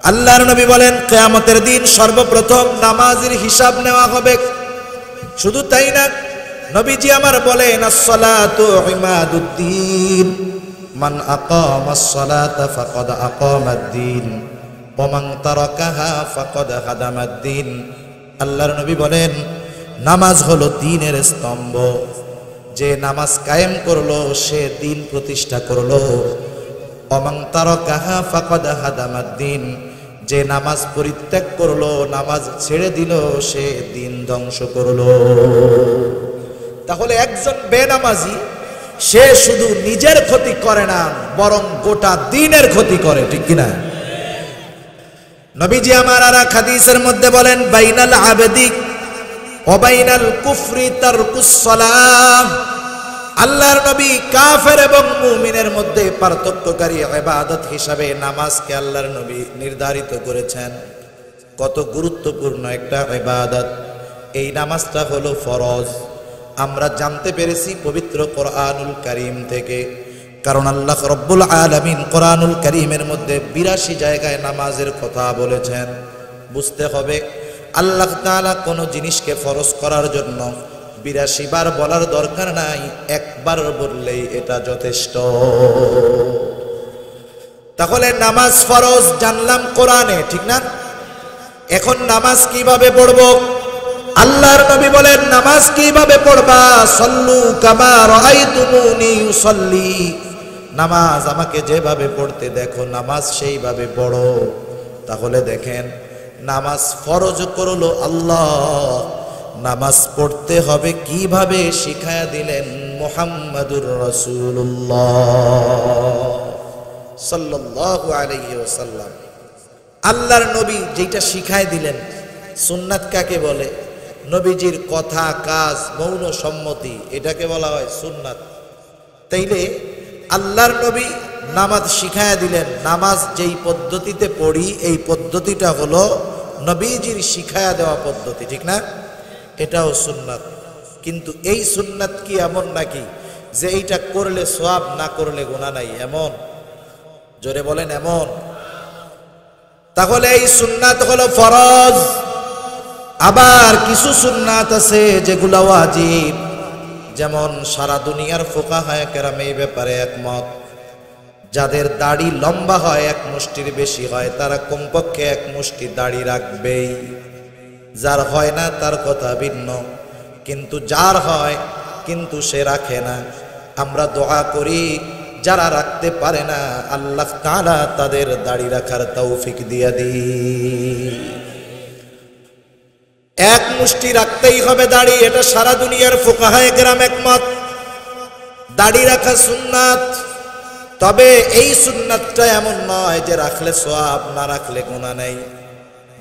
আল্লাহর নবী বলেন, কিয়ামতের দিন সর্বপ্রথম নামাজের হিসাব নেওয়া হবে। শুধু তাই না, নবীজি আমার বলেন, আস-সালাতু ইমাদুদ্দিন, মান আকামাস সালাতা ফাকাদ আকামাদ-দ্বীন ওয়া মান তারাকাহা ফাকাদ হাদামাদ-দ্বীন। আল্লাহর নবী বলেন, নামাজ হলো দ্বীনের স্তম্ভ। যে নামাজ কায়েম করলো সে দ্বীন প্রতিষ্ঠা করলো। ওয়া মান তারাকাহা ফাকাদ হাদামাদ-দ্বীন। যে নামাজ পরিত্যাগ করলো, নামাজ ছেড়ে দিল, সে দ্বীন ধ্বংস করলো। তাহলে একজন বেনামাজি সে শুধু নিজের ক্ষতি করে না, বরং গোটা দ্বীনের ক্ষতি করে, ঠিক কিনা? নবীজি আমার আর এক হাদিসের মধ্যে বলেন, বাইনাল আবদি ওয়া বাইনাল কুফরি তারকুস সালাহ। আল্লাহর নবী কাফের এবং মুমিনের মধ্যে পার্থক্যকারী ইবাদত হিসাবে নামাজকে আল্লাহর নবী নির্ধারিত করেছেন। কত গুরুত্বপূর্ণ একটা ইবাদত। এই নামাজটা হলো ফরজ। আমরা জানতে পেরেছি পবিত্র কোরআনুল কারীম থেকে, কারণ আল্লাহ রব্বুল আলামিন কোরআনুল কারীমের মধ্যে 82 জায়গায় নামাজের কথা বলেছেন। বুঝতে হবে আল্লাহ তাআলা কোনো জিনিসকে ফরজ করার জন্য 82 বার বলার দরকার নাই, একবার বললেই এটা যথেষ্ট। তাহলে নামাজ ফরজ জানলাম কোরআনে, ঠিক না? এখন নামাজ কিভাবে পড়বো? আল্লাহর নবী বলেন, নামাজ কিভাবে পড়বা? সল্লু কামা রাআইতুমুনি উসাল্লি। নামাজ আমাকে যেভাবে পড়তে দেখো, নামাজ সেইভাবে পড়ো। তাহলে দেখেন, নামাজ ফরজ করলো আল্লাহ, নামাজ পড়তে হবে কিভাবে শিখায়া দিলেন মুহাম্মাদুর রাসূলুল্লাহ সাল্লাল্লাহু আলাইহি ওয়াসাল্লাম। আল্লাহর নবী যেটা শিখায় দিলেন। সুন্নাত কাকে বলে? নবীজির কথা, কাজ, মৌন সম্মতি, এটাকে বলা হয় সুন্নাত। তাইলে আল্লাহর নবী নামাজ শিখায়া দিলেন। নামাজ যেই পদ্ধতিতে পড়ি, এই পদ্ধতিটা হলো নবীজির শিখায়া দেওয়া পদ্ধতি, ঠিক না? এটাও সুন্নাত। কিন্তু এই সুন্নাত কি এমন নাকি যে এইটা করলে সওয়াব, না করলে গুনাহ নাই? এমন? জোরে বলেন, এমন? তাহলে এই সুন্নাত হলো ফরজ। আবার কিছু সুন্নাত আছে যেগুলা ওয়াজিব। যেমন সারা দুনিয়ার ফুকাহায়ে কেরাম এই ব্যাপারে একমত, যাদের দাড়ি লম্বা হয়, 1 মুষ্টির বেশি হয়, তারা কমপক্ষে 1 মুষ্টি দাড়ি রাখবেই। যার হয় না তার কথা ভিন্ন, কিন্তু যার হয় কিন্তু সে রাখে না। আমরা দোয়া করি যারা রাখতে পারে না আল্লাহ তাআলা তাদের দাড়ি রাখার তৌফিক দিয়া দিন। এক মুষ্টি রাখতেই হবে দাড়ি, এটা সারা দুনিয়ার ফুকাহায়ে কেরাম একমত। দাড়ি রাখা সুন্নাত, তবে এই সুন্নাতটা এমন নয় যে রাখলে সওয়াব, না রাখলে গুনাহ নেই।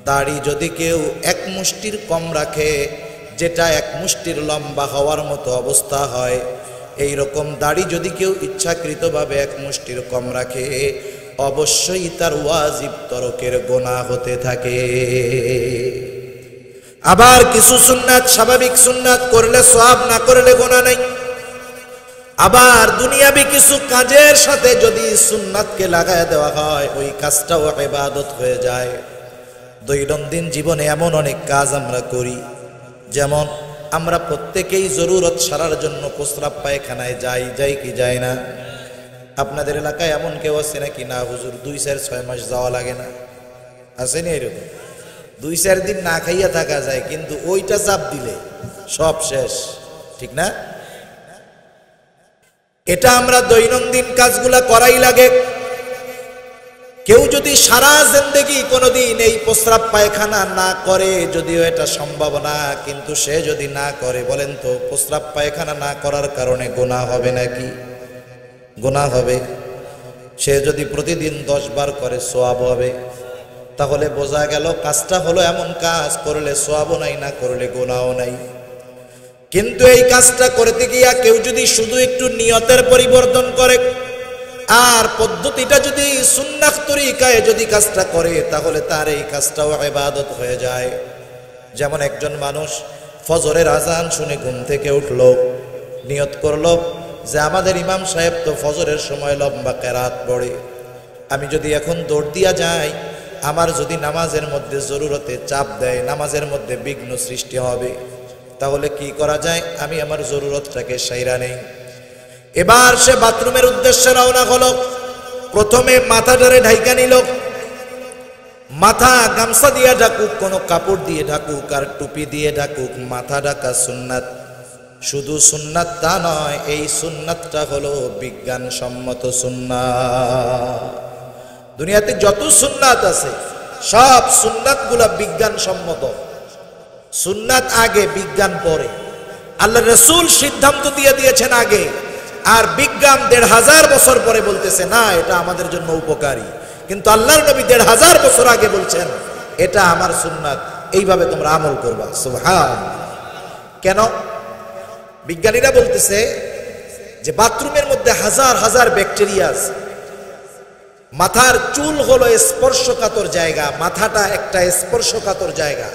দাড়ি যদি কেউ এক মুষ্টির কম রাখে, যেটা এক মুষ্টির লম্বা হওয়ার মতো অবস্থা হয়, এই রকম দাড়ি যদি কেউ ইচ্ছাকৃতভাবে এক মুষ্টির কম রাখে, অবশ্যই তার ওয়াজিব তরকের গুনাহ হতে থাকে। আবার কিছু সুন্নাত স্বাভাবিক সুন্নাত করলে সওয়াব, না করলে গুনাহ নেই। আবার দুনিয়াবি কিছু কাজের সাথে যদি সুন্নাতকে লাগায় দেওয়া হয়, ওই কাজটাও ইবাদত হয়ে যায়। দৈনন্দিন জীবনে এমন অনেক কাজ আমরা করি, যেমন আমরা প্রত্যেকেই জরুরত সারার জন্য প্রস্রাব পায়খানায় যাই কি যায় না? আপনাদের এলাকায় এমন কেউ আছে নাকি না হুজুর 2-4-6 মাস যাওয়া লাগে না? আসেনি এরকম? 2-4 দিন না খাইয়া থাকা যায়, কিন্তু ওইটা চাপ দিলে সব শেষ, ঠিক না? এটা আমরা দৈনন্দিন কাজগুলা করাই লাগে। কেউ যদি সারা জিন্দেগি কোনোদিন এই প্রস্রাব পায়খানা না করে, যদিও এটা সম্ভব না, কিন্তু সে যদি না করে, বলেন তো প্রস্রাব পায়খানা না করার কারণে গুনাহ হবে নাকি? গুনাহ হবে। সে যদি প্রতিদিন 10 বার করে সওয়াব হবে। তাহলে বোঝা গেল কাজটা হলো এমন কাজ, করলে সওয়াবও নাই, না করলে গুনাহও নাই। কিন্তু এই কাজটা করতে গিয়া কেউ যদি শুধু একটু নিয়তের পরিবর্তন করে আর পদ্ধতিটা যদি সুন্নাহ তরিকায় যদি কাজটা করে, তাহলে তার এই কাজটাও ইবাদত হয়ে যায়। যেমন একজন মানুষ ফজরের আজান শুনে ঘুম থেকে উঠলো, নিয়ত করলো যে আমাদের ইমাম সাহেব তো ফজরের সময় লম্বা কেরাত পড়ে, আমি যদি এখন দৌড় দিয়া যাই, আমার যদি নামাজের মধ্যে জরুরতে চাপ দেয়, নামাজের মধ্যে বিঘ্ন সৃষ্টি হবে, তাহলে কি করা যায়? আমি আমার জরুরতটাকে সাইরা নেই। এবার সে বাথরুমের উদ্দেশ্যে রওনা হলো। প্রথমে মাথাটারে ঢাইকা নিল। মাথা গামছা দিয়ে ঢাকুক, কোনো কাপড় দিয়ে ঢাকুক, আর টুপি দিয়ে ঢাকুক, মাথা ঢাকা সুন্নাত। শুধু সুন্নাত তা নয়, এই সুন্নাতটা হলো বিজ্ঞানসম্মত সুন্নাত। দুনিয়াতে যত সুন্নাত আছে সব সুন্নাতগুলা বিজ্ঞানসম্মত। সুন্নাত আগে, বিজ্ঞান পরে। আল্লাহ রাসূল সিদ্ধান্ত দিয়ে দিয়েছেন আগে, আর বিজ্ঞান 1500 বছর পরে বলতেছে না এটা আমাদের জন্য উপকারী। কিন্তু আল্লাহর নবী 1500 বছর আগে বলছেন এটা আমার সুন্নাত, এইভাবে তোমরা আমল করবা। সুবহানাল্লাহ। কেন? বিজ্ঞানীরা বলতেছে যে বাথরুমের মধ্যে হাজার হাজার ব্যাকটেরিয়া আছে। মাথার চুল হলো স্পর্শকাতর জায়গা, মাথাটা একটা স্পর্শকাতর জায়গা।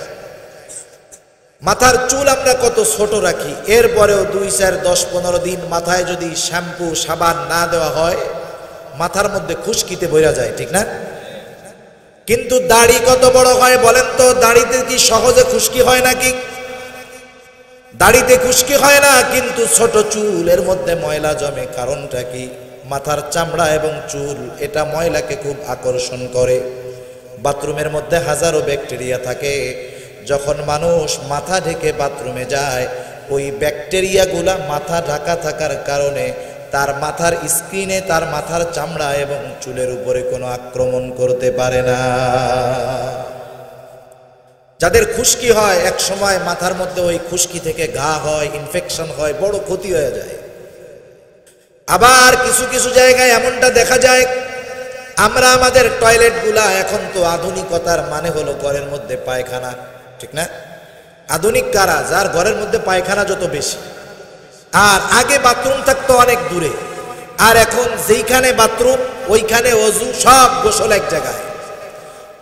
মাথার চুল আমরা কত ছোট রাখি, এরপরেও 2-4-10-15 দিন মাথায় যদি শ্যাম্পু সাবান না দেওয়া হয়, মাথার মধ্যে খুশকিতে বইরা যায়, ঠিক না? কিন্তু দাড়ি কত বড় হয় বলেন তো? দাড়িতে কি সহজে খুশকি হয় নাকি? দাড়িতে খুশকি হয় না, কিন্তু ছোট চুল এর মধ্যে ময়লা জমে। কারণটা কি? মাথার চামড়া এবং চুল এটা ময়লাকে খুব আকর্ষণ করে। বাথরুমের মধ্যে হাজারো ব্যাকটেরিয়া থাকে। যখন মানুষ মাথা ঢেকে বাথরুমে যায়, ওই ব্যাকটেরিয়াগুলা মাথা ঢাকা থাকার কারণে তার মাথার স্কিনে, তার মাথার চামড়া এবং চুলের উপরে কোনো আক্রমণ করতে পারে না। যাদের খুশকি হয়, এক সময় মাথার মধ্যে ওই খুশকি থেকে ঘা হয়, ইনফেকশন হয়, বড় ক্ষতি হয়ে যায়। আবার কিছু কিছু জায়গায় এমনটা দেখা যায়, আমরা আমাদের টয়লেটগুলা এখন তো আধুনিকতার মানে হলো ঘরের মধ্যে পায়খানা, ঠিক না? আধুনিক কারা? যার ঘরের মধ্যে পায়খানা যত বেশি। আর আগে বাথরুম থাকতো অনেক দূরে, আর এখন যেইখানে বাথরুম ওইখানে ওযু, সব গোসল এক জায়গায়।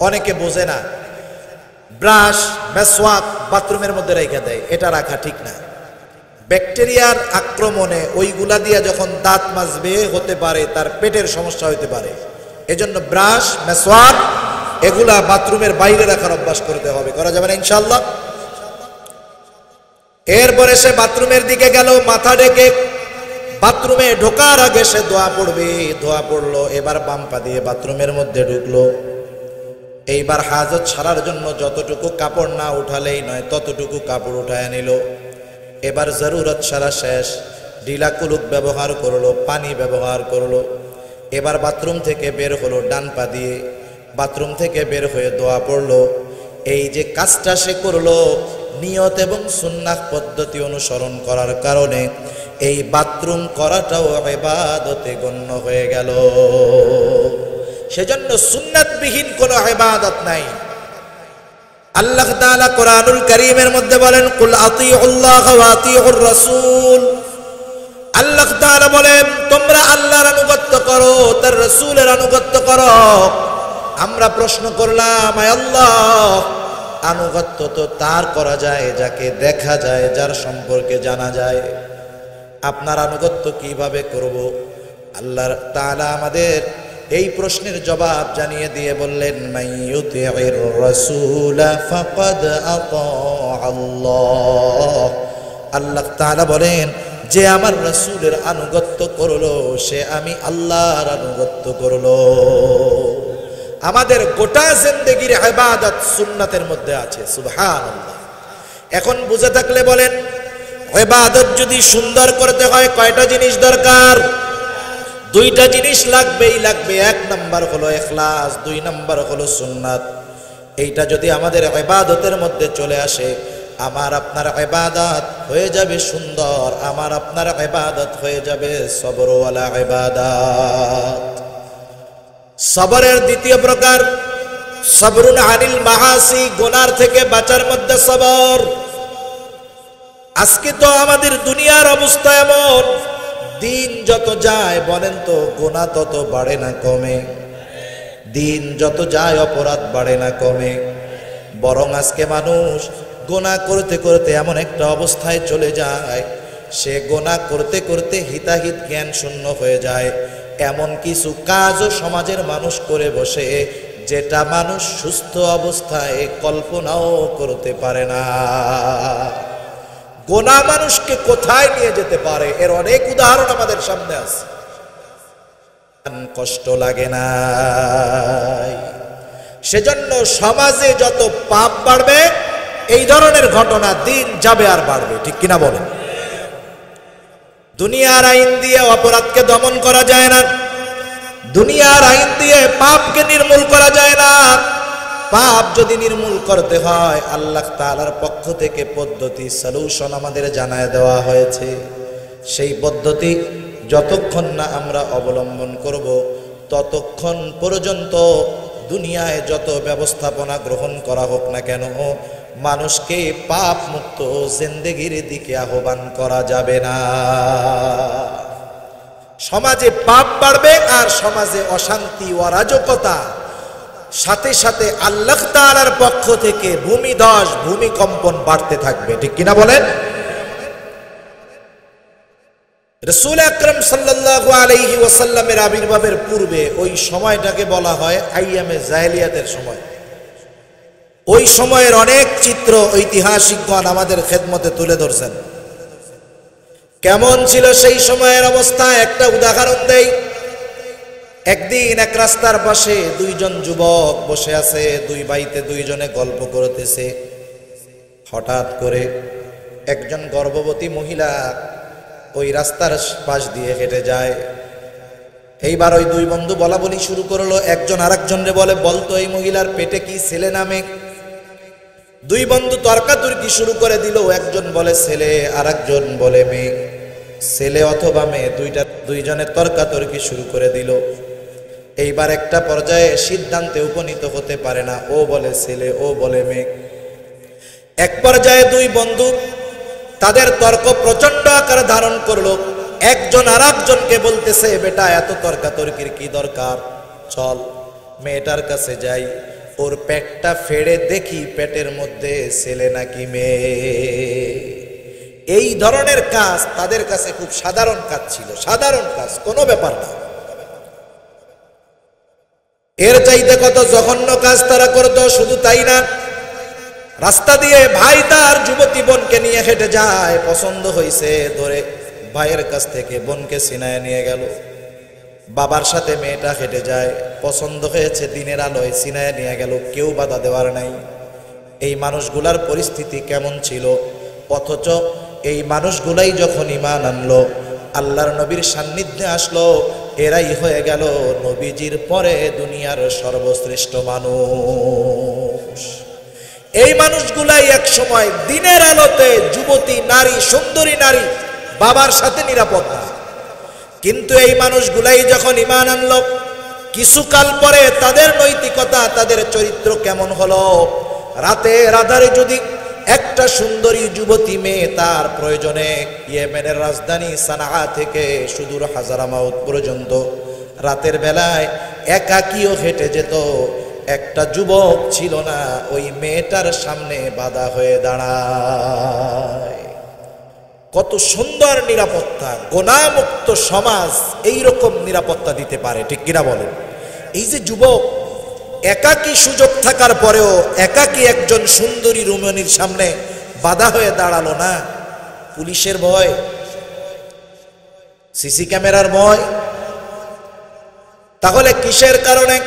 অনেকে বোঝে না, ব্রাশ মেসওয়াক বাথরুমের মধ্যে রেখে দেয়, এটা রাখা ঠিক না। ব্যাকটেরিয়ার আক্রমণে ওইগুলা দিয়ে যখন দাঁত মাজবে, হতে পারে তার পেটের সমস্যা হতে পারে। এজন্য ব্রাশ মেসওয়াক এগুলা বাথরুমের বাইরে রাখার অভ্যাস করতে হবে। করা যাবে না ইনশাআল্লাহ? এরপরে সে বাথরুমের দিকে গেল, মাথা ঢেকে। বাথরুমে ঢোকার আগে সে দোয়া পড়বে, দোয়া পড়লো। এবার বাম পা দিয়ে বাথরুমের মধ্যে ঢুকলো। এইবার হাজত ছাড়ার জন্য যতটুকু কাপড় না উঠালেই নয় ততটুকু কাপড় উঠায় নিল। এবার জরুরত সারা শেষ, ঢিলা কুলুক ব্যবহার করলো, পানি ব্যবহার করলো। এবার বাথরুম থেকে বের হলো ডান পা দিয়ে, বাথরুম থেকে বের হয়ে দোয়া পড়লো। এই যে কাজটা সে করলো নিয়ত এবং সুন্নাহ পদ্ধতি অনুসরণ করার কারণে এই বাথরুম করাটাও ইবাদতে গণ্য হয়ে গেল। সেজন্য সুন্নাতবিহীন কোনো ইবাদত নাই। আল্লাহ তাআলা কোরআনুল কারীমের মধ্যে বলেন, কুল আতিউল্লাহ ওয়া আতিউর রাসূল। আল্লাহ তাআলা বলেন, তোমরা আল্লাহর আনুগত্য করো, তার রাসূলের আনুগত্য করো। আমরা প্রশ্ন করলাম, আয় আল্লাহ, আনুগত্য তো তার করা যায় যাকে দেখা যায়, যার সম্পর্কে জানা যায়। আপনার আনুগত্য কিভাবে করব? আল্লাহ তাআলা আমাদের এই প্রশ্নের জবাব জানিয়ে দিয়ে বললেন, মাইয়ুতির রাসূলা ফাকাদ আতা আল্লাহ। আল্লাহ তাআলা বলেন, যে আমার রাসূলের আনুগত্য করলো সে আমি আল্লাহর আনুগত্য করলো। আমাদের গোটা জিন্দেগীর ইবাদত সুন্নাতের মধ্যে আছে। সুবহানাল্লাহ। এখন বুঝে থাকলে বলেন, ইবাদত যদি সুন্দর করতে হয় কয়টা জিনিস দরকার? দুইটা জিনিস লাগবেই লাগবে। এক নাম্বার হলো ইখলাস, দুই নাম্বার হলো সুন্নাত। এইটা যদি আমাদের ইবাদতের মধ্যে চলে আসে, আমার আপনার ইবাদত হয়ে যাবে সুন্দর, আমার আপনার ইবাদত হয়ে যাবে সবরওয়ালা ইবাদত। সবরের দ্বিতীয় প্রকার সবরুন আনিল মাআসি, গুনার থেকে বাঁচার মধ্যে সবর। আজকে তো আমাদের দুনিয়ার অবস্থা এমন, দিন যত যায় বলেন তো গুনাহ তত বাড়ে না কমে? দিন যত যায় অপরাধ বাড়ে না কমে? বরং আজকে মানুষ গুনাহ করতে করতে এমন একটা অবস্থায় চলে যায়, সে গুনাহ করতে করতে হিতাহিত জ্ঞান শূন্য হয়ে যায়। এমন কিছু কাজও সমাজের মানুষ করে বসে যেটা মানুষ সুস্থ অবস্থায় কল্পনাও করতে পারে না। গুনাহ মানুষকে কোথায় নিয়ে যেতে পারে এর অনেক উদাহরণ আমাদের সামনে আছে। কষ্ট লাগে না। সেজন্য সমাজে যত পাপ বাড়বে এই ধরনের ঘটনা দিন যাবে আর বাড়বে। ঠিক কিনা বলেন? দুনিয়ার আইন দিয়ে অপরাধকে দমন করা যায় না, দুনিয়ার আইন দিয়ে পাপকে নির্মূল করা যায় না। পাপ যদি নির্মূল করতে হয় আল্লাহ তাআলার পক্ষ থেকে পদ্ধতি, সলিউশন আমাদের জানায় দেওয়া হয়েছে। সেই পদ্ধতি যতক্ষণ না আমরা অবলম্বন করব ততক্ষণ পর্যন্ত দুনিয়ায় যত ব্যবস্থাপনা গ্রহণ করা হোক না কেন মানুষকে পাপ মুক্ত জিন্দেগির দিকে আহ্বান করা যাবে না। সমাজে পাপ বাড়বে আর সমাজে অশান্তি অরাজকতা, সাথে সাথে আল্লাহ তাআলার পক্ষ থেকে ভূমিধস ভূমিকম্পন বাড়তে থাকবে। ঠিক কিনা বলেন? রাসূল আকরাম সাল্লাল্লাহু আলাইহি ওয়াসাল্লামের আবির্ভাবের পূর্বে ওই সময়টাকে বলা হয় আইয়ামে জাহেলিয়াতের সময়। ওই সময়ের অনেক চিত্র ঐতিহাসিকগণ আমাদের খেদমতে তুলে ধরছেন। কেমন ছিল সেই সময়ের অবস্থা একটা উদাহরণ দেই। একদিন এক রাস্তার পাশে দুইজন যুবক বসে আছে, দুই ভাইতে দুইজনে গল্প করতেছে। হঠাৎ করে একজন গর্ভবতী মহিলা ওই রাস্তার পাশ দিয়ে হেঁটে যায়। এইবার ওই দুই বন্ধু বলা বলি শুরু করলো। একজন আরেকজনরে বলে, বলতো এই মহিলার পেটে কি ছেলে না মেয়ে? দুই বন্ধু তর্কাতর্কি শুরু করে দিল। একজন বলে ছেলে, আরেকজন বলে মেয়ে। ছেলে অথবা মেয়ে দুইজনের তর্কাতর্কি শুরু করে দিল। এইবার একটা পর্যায়ে সিদ্ধান্তে উপনীত হতে পারে না, ও বলে ছেলে, ও বলে মেয়ে। এক পর্যায়ে দুই বন্ধু তাদের তর্ক প্রচন্ড আকার ধারণ করলো। একজন আরেকজনকে বলতেছে, বেটা এত তর্কাতর্কির কি দরকার, চল মেয়েটার কাছে যাই, ওর পেটটা ফেড়ে দেখি পেটের মধ্যে ছেলে নাকি মেয়ে। এই ধরনের কাজ তাদের কাছে খুব সাধারণ কাজ ছিল, সাধারণ কাজ, কোনো ব্যাপার না। এর চাইতে কত জঘন্য কাজ তারা করত। শুধু তাই না, রাস্তা দিয়ে ভাই তার যুবতী বোনকে নিয়ে হেঁটে যায়, পছন্দ হয়েছে ধরে ভাইয়ের কাছ থেকে বোনকে ছিনায় নিয়ে গেল। বাবার সাথে মেয়েটা হেঁটে যায়, পছন্দ হয়েছে, দিনের আলোয় সিনায় নিয়ে গেল, কেউ বাধা দেওয়ার নাই। এই মানুষগুলার পরিস্থিতি কেমন ছিল? অথচ এই মানুষগুলাই যখন ঈমান আনলো, আল্লাহর নবীর সান্নিধ্যে আসলো, এরাই হয়ে গেল নবীজির পরে দুনিয়ার সর্বশ্রেষ্ঠ মানুষ। এই মানুষগুলাই এক সময় দিনের আলোতে যুবতী নারী, সুন্দরী নারী, বাবার সাথে নিরাপদ না। কিন্তু এই মানুষগুলাই যখন ঈমান আনলো, কিছুকাল পরে তাদের নৈতিকতা, তাদের চরিত্র কেমন হলো? রাতের আধারে যদি একটা সুন্দরী যুবতী মেয়ে তার প্রয়োজনে ইয়েমেনের রাজধানী সানাআ থেকে সুদূর হাজারামাউত পর্যন্ত রাতের বেলায় একাকীও হেঁটে যেত, একটা যুবক ছিল না ওই মেয়েটার সামনে বাধা হয়ে দাঁড়ায়। কত সুন্দর নিরাপত্তা! গোনামুক্ত সমাজ এইরকম নিরাপত্তা দিতে পারে, ঠিক কিনা বলেন? এই যে যুবক একাকী সুযোগ থাকার পরেও একাকী একজন সুন্দরী রমণীর সামনে বাধা হয়ে দাঁড়ালো না, পুলিশের ভয়, সিসি ক্যামেরার ভয়, তাহলে কিসের কারণে?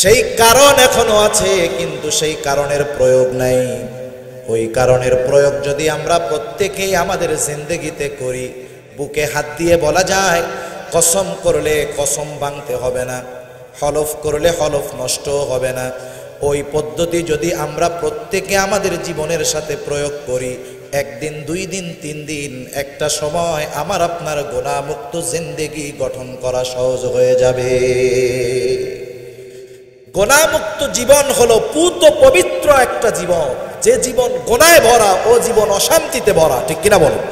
সেই কারণ এখনো আছে, কিন্তু সেই কারণের প্রয়োগ নাই। ওই কারণের প্রয়োগ যদি আমরা প্রত্যেকেই আমাদের জিন্দেগিতে করি, বুকে হাত দিয়ে বলা যায়, কসম করলে কসম ভাঙতে হবে না, হলফ করলে হলফ নষ্ট হবে না। ওই পদ্ধতি যদি আমরা প্রত্যেকে আমাদের জীবনের সাথে প্রয়োগ করি, একদিন, 2 দিন, 3 দিন, একটা সময় আমার আপনার গুনাহমুক্ত জিন্দেগি গঠন করা সহজ হয়ে যাবে। গুনাহমুক্ত জীবন হলো পুত পবিত্র একটা জীবন। যে জীবন গুনাহে ভরা, ও জীবন অশান্তিতে ভরা, ঠিক কিনা বলেন?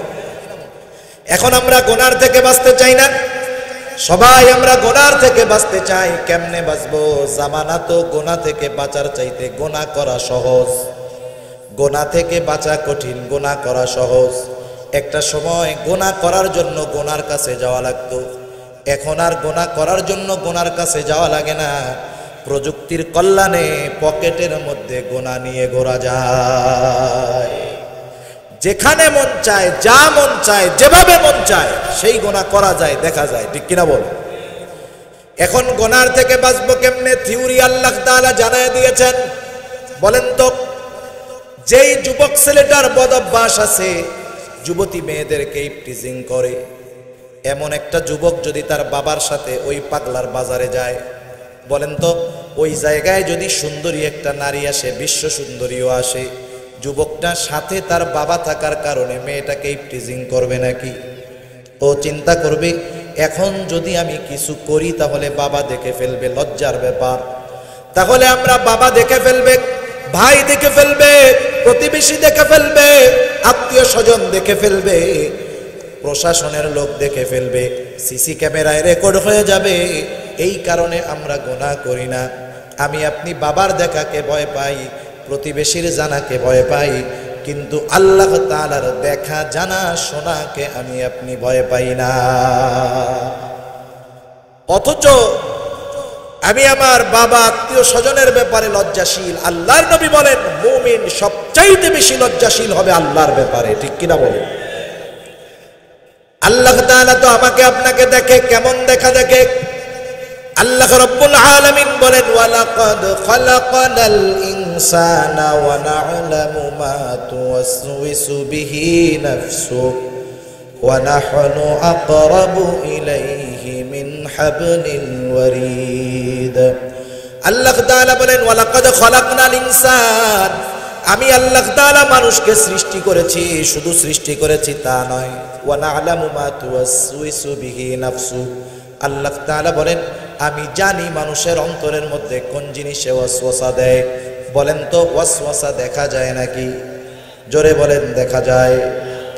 এখন আমরা গুনার থেকে বাঁচতে চাই না? সবাই আমরা গুনার থেকে বাঁচতে চাই। কেমনে বাঁচবো? জামানা তো গুনাহ থেকে বাঁচার চাইতে গুনাহ করা সহজ। গুনাহ থেকে বাঁচা কঠিন, গুনাহ করা সহজ। একটা সময় গুনাহ করার জন্য গুনার কাছে যাওয়া লাগতো, এখন আর গুনাহ করার জন্য গুনার কাছে যাওয়া লাগে না। প্রযুক্তির কল্যাণে পকেটের মধ্যে গুনাহ নিয়ে ঘোরা যায়। যেখানে মন চায়, যা মন চায়, যেভাবে মন চায়, সেই গুনাহ করা যায়, দেখা যায়, ঠিক কিনা বল? এখন গুনার থেকে বাঁচবো কেমনে? থিওরি আল্লাহ তাআলা জানায় দিয়েছেন। বলেন তো, যেই যুবক ছেলেটার বদ অভ্যাস আছে, যুবতী মেয়েদেরকে টিজিং করে, এমন একটা যুবক যদি তার বাবার সাথে ওই পাগলার বাজারে যায়, বলেন তো ওই জায়গায় যদি সুন্দরী একটা নারী আসে, বিশ্ব সুন্দরীও আসে, যুবকটা সাথে তার বাবা থাকার কারণে মেয়েটাকে টিজিং করবে নাকি? ও চিন্তা করবে, এখন যদি আমি কিছু করি তাহলে বাবা দেখে ফেলবে, লজ্জার ব্যাপার। তাহলে আমরা বাবা দেখে ফেলবে, ভাই দেখে ফেলবে, প্রতিবেশী দেখে ফেলবে, আত্মীয় স্বজন দেখে ফেলবে, প্রশাসনের লোক দেখে ফেলবে, সিসি ক্যামেরায় রেকর্ড হয়ে যাবে। এই কারণে আমরা গুনাহ করি না। আমি আপনি বাবার দেখাকে ভয় পাই, প্রতিবেশীর জানাকে ভয় পাই, কিন্তু আল্লাহ তাআলার দেখা, জানা, শোনাকে আমি আপনি ভয় পাই না। অথচ আমি আমার বাবা, আত্মীয় স্বজনের ব্যাপারে লজ্জাশীল। আল্লাহর নবী বলেন, মুমিন সবচাইতে বেশি লজ্জাশীল হবে আল্লাহর ব্যাপারে, ঠিক কিনা বলেন? আল্লাহ তাআলা তো আমাকে আপনাকে দেখে, কেমন দেখা দেখে? আল্লাহ রাব্বুল আলামিন বলেন, ওয়ালাকাদ খালাকানাল ইনসানা ওয়া না'লামু মা তুওয়াসওয়িসু বিহি নাফসুহু ওয়া নাহনু আকরাবু ইলাইহি মিন হাবলিল ওয়ারিদ। আল্লাহ তাআলা বলেন, ওয়ালাকাদ খালাকনাল ইনসান, আমি আল্লাহ তাআলা মানুষকে সৃষ্টি করেছি, শুধু সৃষ্টি করেছি তা নয়, ওয়া না'লামু মা তুওয়াসওয়িসু বিহি নাফসুহু, আল্লাহ তাআলা বলেন আমি জানি মানুষের অন্তরের মধ্যে কোন জিনিসে ওয়াসওয়াসা দেয়। বলেন তো, ওয়াসওয়াসা দেখা যায় নাকি? জোরে বলেন, দেখা যায়।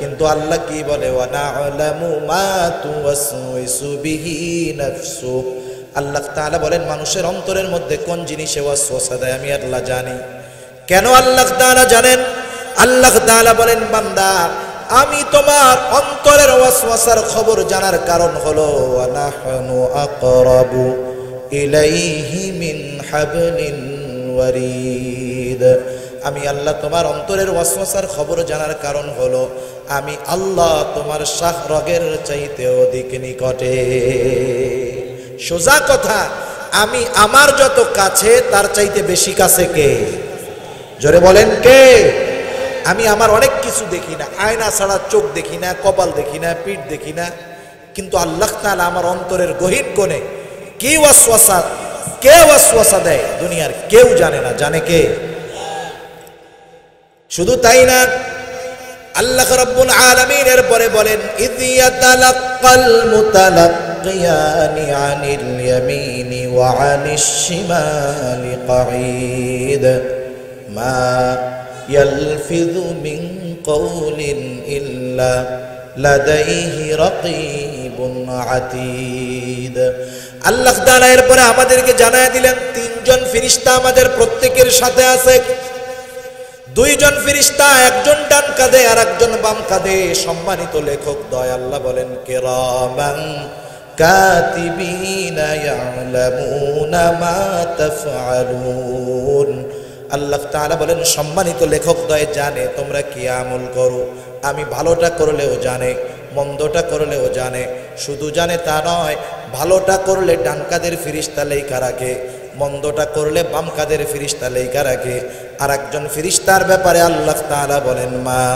কিন্তু আল্লাহ কি বলে? ওয়া না'লামু মা তুওয়াসওয়িসু বিহি নাফসুহু, আল্লাহ তাআলা বলেন মানুষের অন্তরের মধ্যে কোন জিনিসে ওয়াসওয়াসা দেয় আমি আল্লাহ জানি। কেন আল্লাহ তাআলা জানেন? আল্লাহ তাআলা বলেন, বান্দা আমি তোমার অন্তরের ওয়াসওয়াসার খবর জানার কারণ হলো ওয়া নাহনু আকরাবু ইলাইহি মিন হাবলিল ওয়ারিদ, আমি আল্লাহ তোমার অন্তরের ওয়াসওয়াসার খবর জানার কারণ হলো আমি আল্লাহ তোমার শাহরগের চাইতে অধিক নিকটে। সোজা কথা, আমি আমার যত কাছে তার চাইতে বেশি কাছে কে? জোরে বলেন কে? আমি আমার অনেক কিছু দেখি না, আয়না ছাড়া চোখ দেখি না, কপাল দেখি না, পিঠ দেখি না, কিন্তু আল্লাহ তাআলা আমার অন্তরের গহীন কোণে কে ওয়াসওয়াসা দেয় দুনিয়ার কেউ জানে না, জানে কে? শুধু তাই না, আল্লাহ রাব্বুল আলামিন এর পরে বলেন ইয ইয়াতালাক্কাল মুতালাক্কিয়ানি আনিল ইয়ামিনি ওয়া আনিশ শিমালি কাঈদ মা ইয়ালফিযু মিন কাওলিন ইল্লা লাদাইহি রাকীবুন আতীদ। আল্লাহ তাআলা এর পরে আমাদেরকে জানায় দিলেন তিনজন ফেরেশতা আমাদের প্রত্যেকের সাথে আছে। দুইজন ফেরেশতা, একজন ডান কাঁধে আর একজন বাম কাঁধে। সম্মানিত লেখক দয় আল্লাহ বলেন কিরামান কাতিবিনা ইয়ালামুনা মা তাফআলুন। আল্লাহ তাআলা বলেন সম্মানিত লেখক দয় জানে তোমরা কি আমল করো। আমি ভালোটা করলেও জানে, মন্দটা করলেও জানে। শুধু জানে তা নয়, ভালোটা করলে ডান কাঁধের ফেরেশতা লেখা রাখে, মন্দটা করলে বাম কাঁধের ফেরেশতা লেখা রাখে। আর একজন ফেরেশতার ব্যাপারে আল্লাহ তাআলা বলেন মা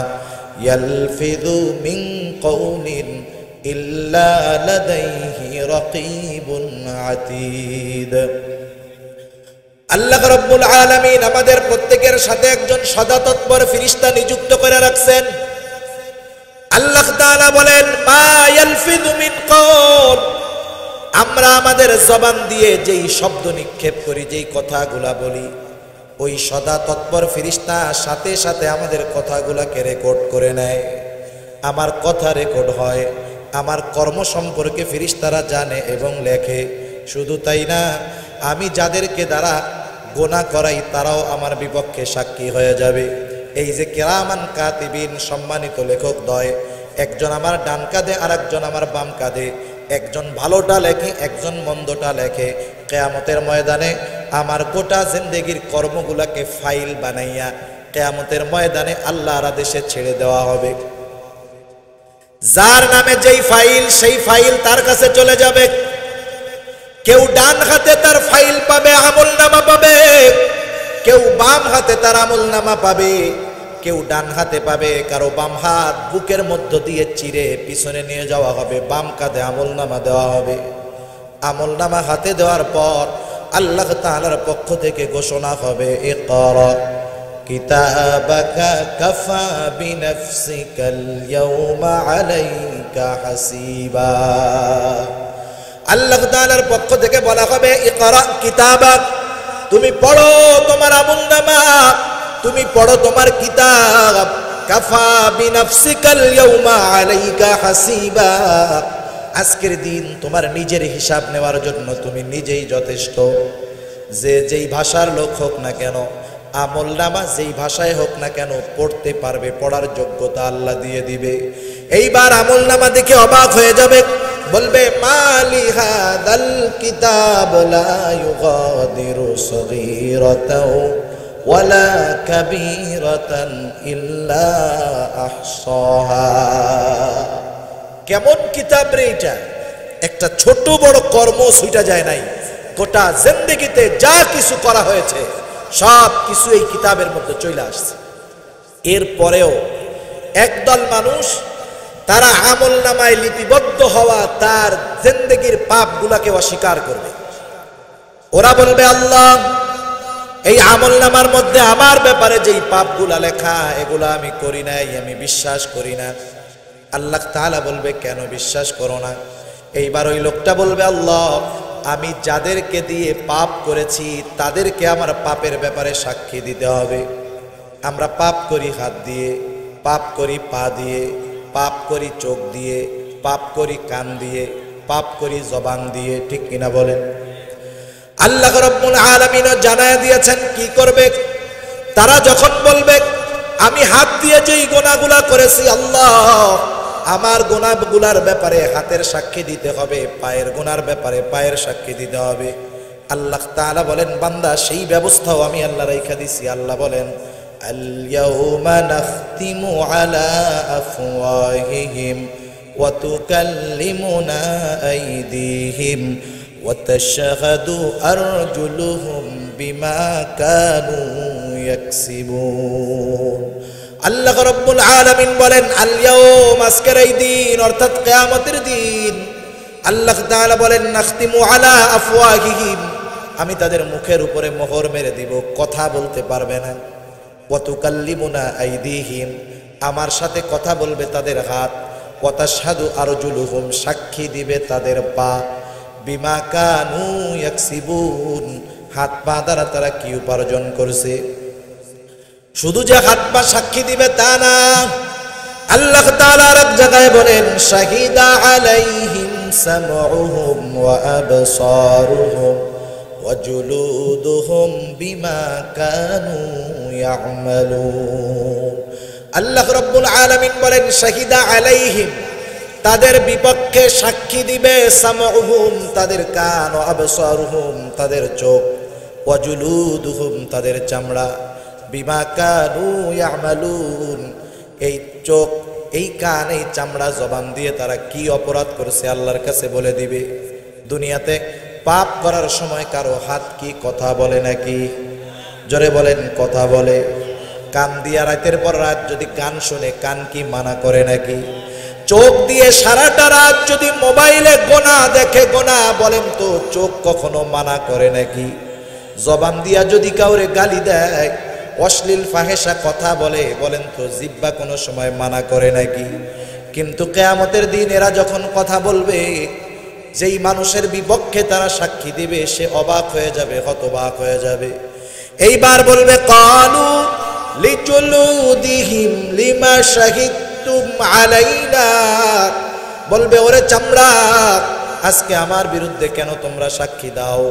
ইয়ালফিযু মিন কাওলিন ইল্লা লাদাইহি রাকীবুন আতীদ। আল্লাহ রাব্বুল আলামিন আমাদের প্রত্যেকের সাথে একজন সদা তৎপর ফেরেশতা নিযুক্ত করে রাখছেন। আল্লাহ তাআলা বলেন মা ইয়ালফিযু মিন কাওল, আমরা আমাদের জবান দিয়ে যেই শব্দ নিক্ষেপ করি, যেই কথাগুলা বলি, ওই সদা তৎপর ফেরেশতা সাথে সাথে আমাদের কথাগুলাকে রেকর্ড করে নেয়। আমার কথা রেকর্ড হয়, আমার কর্ম সম্পর্কে ফেরেশতারা জানে এবং লেখে। শুধু তাই না, আমি যাদেরকে দ্বারা গুনাহ করাই তারাও আমার বিপক্ষে সাক্ষী হয়ে যাবে। এই যে কিরামান কাতিবিন, সম্মানিত লেখক দয়, একজন আমার ডান কাঁধে আর একজন আমার বাম কাঁধে, একজন ভালোটা লেখে একজন মন্দটা লেখে। কিয়ামতের ময়দানে আমার গোটা জিন্দেগির কর্মগুলাকে ফাইল বানাইয়া কিয়ামতের ময়দানে আল্লাহর আদেশে ছেড়ে দেওয়া হবে। যার নামে যেই ফাইল, সেই ফাইল তার কাছে চলে যাবে। কেউ ডান হাতে তার ফাইল পাবে, আমলনামা পাবে, কেউ বাম হাতে তার আমলনামা পাবে। কেউ ডান হাতে পাবে, কারো বাম হাত বুকের মধ্য দিয়ে চিরে পিছনে নিয়ে যাওয়া হবে, বাম কাঁধে আমলনামা দেওয়া হবে। আমলনামা হাতে দেওয়ার পর আল্লাহ তাআলার পক্ষ থেকে ঘোষণা হবে ইকরা কিতাবাকা কাফা বিনাফসিকাল ইয়াউমা আলাইকা হাসিবা। আল্লাহ তাআলার পক্ষ থেকে বলা হবে ইকরা কিতাবাক, তুমি পড়ো তোমার আমলনামা, তুমি পড়ো তোমার কিতাব। কাফা বিনাফসিকাল ইয়াউমা আলাইকা হাসিবা, আজকের দিন তোমার নিজের হিসাব নেওয়ার জন্য তুমি নিজেই যথেষ্ট। যে যেই ভাষার লোক হোক না কেন, আমলনামা যেই ভাষায় হোক না কেন পড়তে পারবে, পড়ার যোগ্যতা আল্লাহ দিয়ে দিবে। এইবার আমলনামা দেখে অবাক হয়ে যাবে, বলবে মালি হাদাল কিতাব লা ইউগাদিরু সগীরাতাও ওয়ালা কাবীরাতান ইল্লা আহসাহা। কেমন কিতাব রে এটা, একটা ছোট বড় কর্ম ছুটা যায় নাই। গোটা জিন্দেগিতে যা কিছু করা হয়েছে সব কিছু এই কিতাবের মধ্যে চলে আসছে। এরপরেও একদল মানুষ, তারা আমলনামায় লিপিবদ্ধ হওয়া তার জিন্দেগির পাপগুলাকে অস্বীকার করবে। ওরা বলবে আল্লাহ, এই আমলনামার মধ্যে আমার ব্যাপারে যেই পাপগুলা লেখা, এগুলা আমি করি নাই, আমি বিশ্বাস করি না। আল্লাহ তাআলা বলবে কেন বিশ্বাস করো না? এইবার ওই লোকটা বলবে আল্লাহ, আমি যাদেরকে দিয়ে পাপ করেছি তাদেরকে আমার পাপের ব্যাপারে সাক্ষী দিতে হবে। আমরা পাপ করি হাত দিয়ে, পাপ করি পা দিয়ে, পাপ করি চোখ দিয়ে, পাপ করি কান দিয়ে, পাপ করি জবান দিয়ে, ঠিক কিনা বলেন? আল্লাহ রাব্বুল আলামিন জানায় দিয়েছেন কি করবে। তারা যখন বলবে আমি হাত দিয়ে যেই গুনাহগুলা করেছি, আল্লাহ আমার গুনাহগুলার ব্যাপারে হাতের সাক্ষী দিতে হবে, পায়ের গুনার ব্যাপারে পায়ের সাক্ষী দিতে হবে। আল্লাহ তাআলা বলেন বান্দা সেই ব্যবস্থাও আমি আল্লাহ রাইখা দিছি। আল্লাহ বলেন আল ইয়াউমা নাখতিমু আলা আফওয়াহিহিম ওয়া তুকাল্লিমুনা আইদিহিম وتشهد أرجلهم بما كانوا يكسبون আল্লাহ রাব্বুল আলামিন বলেন আল ইয়াউম আজকের এই দিন অর্থাৎ কিয়ামতের দিন আল্লাহ তাআলা বলেন নাখতিমু আলা আফওয়াহিহিম আমি তাদের মুখের উপরে মোহর মেরে দিব কথা বলতে পারবে না ওয়া তুকাল্লিমুনা আইদিহিম আমার সাথে কথা বলবে তাদের হাত ওয়া তাশহাদু আরজুলুহুম সাক্ষী দিবে তাদের পা বিমা কানু ইয়াকসিবুন হাত পা দ্বারা তারা কি উপার্জন করছে শুধু যে হাত পা সাক্ষী দিবে তা না আল্লাহ তাআলা এক জায়গায় বলেন শাহিদা আলাইহিম সামউহুম ওয়া আবসারুহুম ওয়া জুলুদুহুম বিমা কানু ইয়ামালুন আল্লাহ রাব্বুল আলামিন বলেন শাহিদা আলাইহিম তাদের বিপক্ষে সাক্ষী দিবে সামউহুম তাদের কান ও আবসারুহুম তাদের চোখ ওয়া জুলুদুহুম তাদের চামড়া বিমা কানু ইয়ামালুন এই চোখ এই কান এই চামড়া জবান দিয়ে তারা কি অপরাধ করেছে আল্লাহর কাছে বলে দিবে দুনিয়াতে পাপ করার সময় কারো হাত কি কথা বলে নাকি জোরে বলেন কথা বলে কান দিয়া রাতের পর রাত যদি গান শুনে কান কি মানা করে নাকি চোখ দিয়ে সারাটা রাত যদি মোবাইলে গোনা দেখে গোনা বলেন তো চোখ কখনো মানা করে নাকি জবান দিয়া যদি কাউরে গালি দেয় অশ্লীল ফাহেসা কথা বলে বলেন তো জিহ্বা কোনো সময় মানা করে নাকি কিন্তু কিয়ামতের দিন এরা যখন কথা বলবে যেই মানুষের বিপক্ষে তারা সাক্ষী দিবে সে অবাক হয়ে যাবে হতবাক হয়ে যাবে এইবার বলবে কালু লিজুলুদিহিম লিমা শাহিদতুম আলাইনা বলবে ওরে চামড়া আজকে আমার বিরুদ্ধে কেন তোমরা সাক্ষী দাও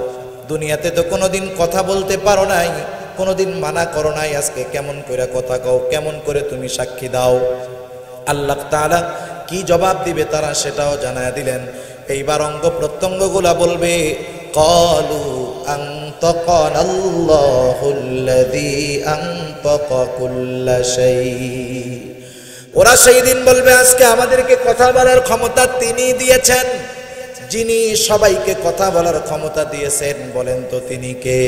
দুনিয়াতে তো কোনোদিন কথা বলতে পারো নাই কোনোদিন মানা করো নাই আজকে কেমন করে কথা কও কেমন করে তুমি সাক্ষী দাও আল্লাহ তাআলা কি জবাব দিবে তারা সেটাও জানায় দিলেন এইবার অঙ্গ প্রত্যঙ্গগুলা বলবে ক্বালু আনতাকানাল্লাহুল্লাযী আনতাকা কুল্লা শাই ওরা সেই দিন বলবে আজকে আমাদেরকে কথা বলার ক্ষমতা তিনি দিয়েছেন যিনি সবাইকে কথা বলার ক্ষমতা দিয়েছেন বলেন তো তিনি কে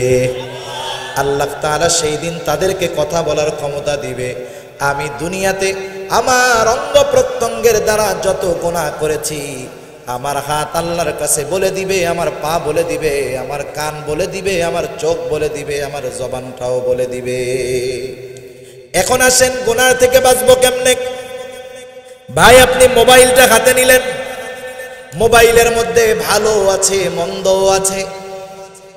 আল্লাহ তাআলা সেই দিন তাদেরকে কথা বলার ক্ষমতা দিবে আমি দুনিয়াতে আমার অঙ্গ প্রত্যঙ্গের দ্বারা যত গুনাহ করেছি আমার হাত আল্লাহর কাছে বলে দিবে আমার পা বলে দিবে আমার কান বলে দিবে আমার চোখ বলে দিবে আমার জবানটাও বলে দিবে এখন আসেন গুনাহ থেকে বাঁচবো কেমনে ভাই আপনি মোবাইলটা হাতে নিলেন মোবাইলের মধ্যে ভালো আছে মন্দও আছে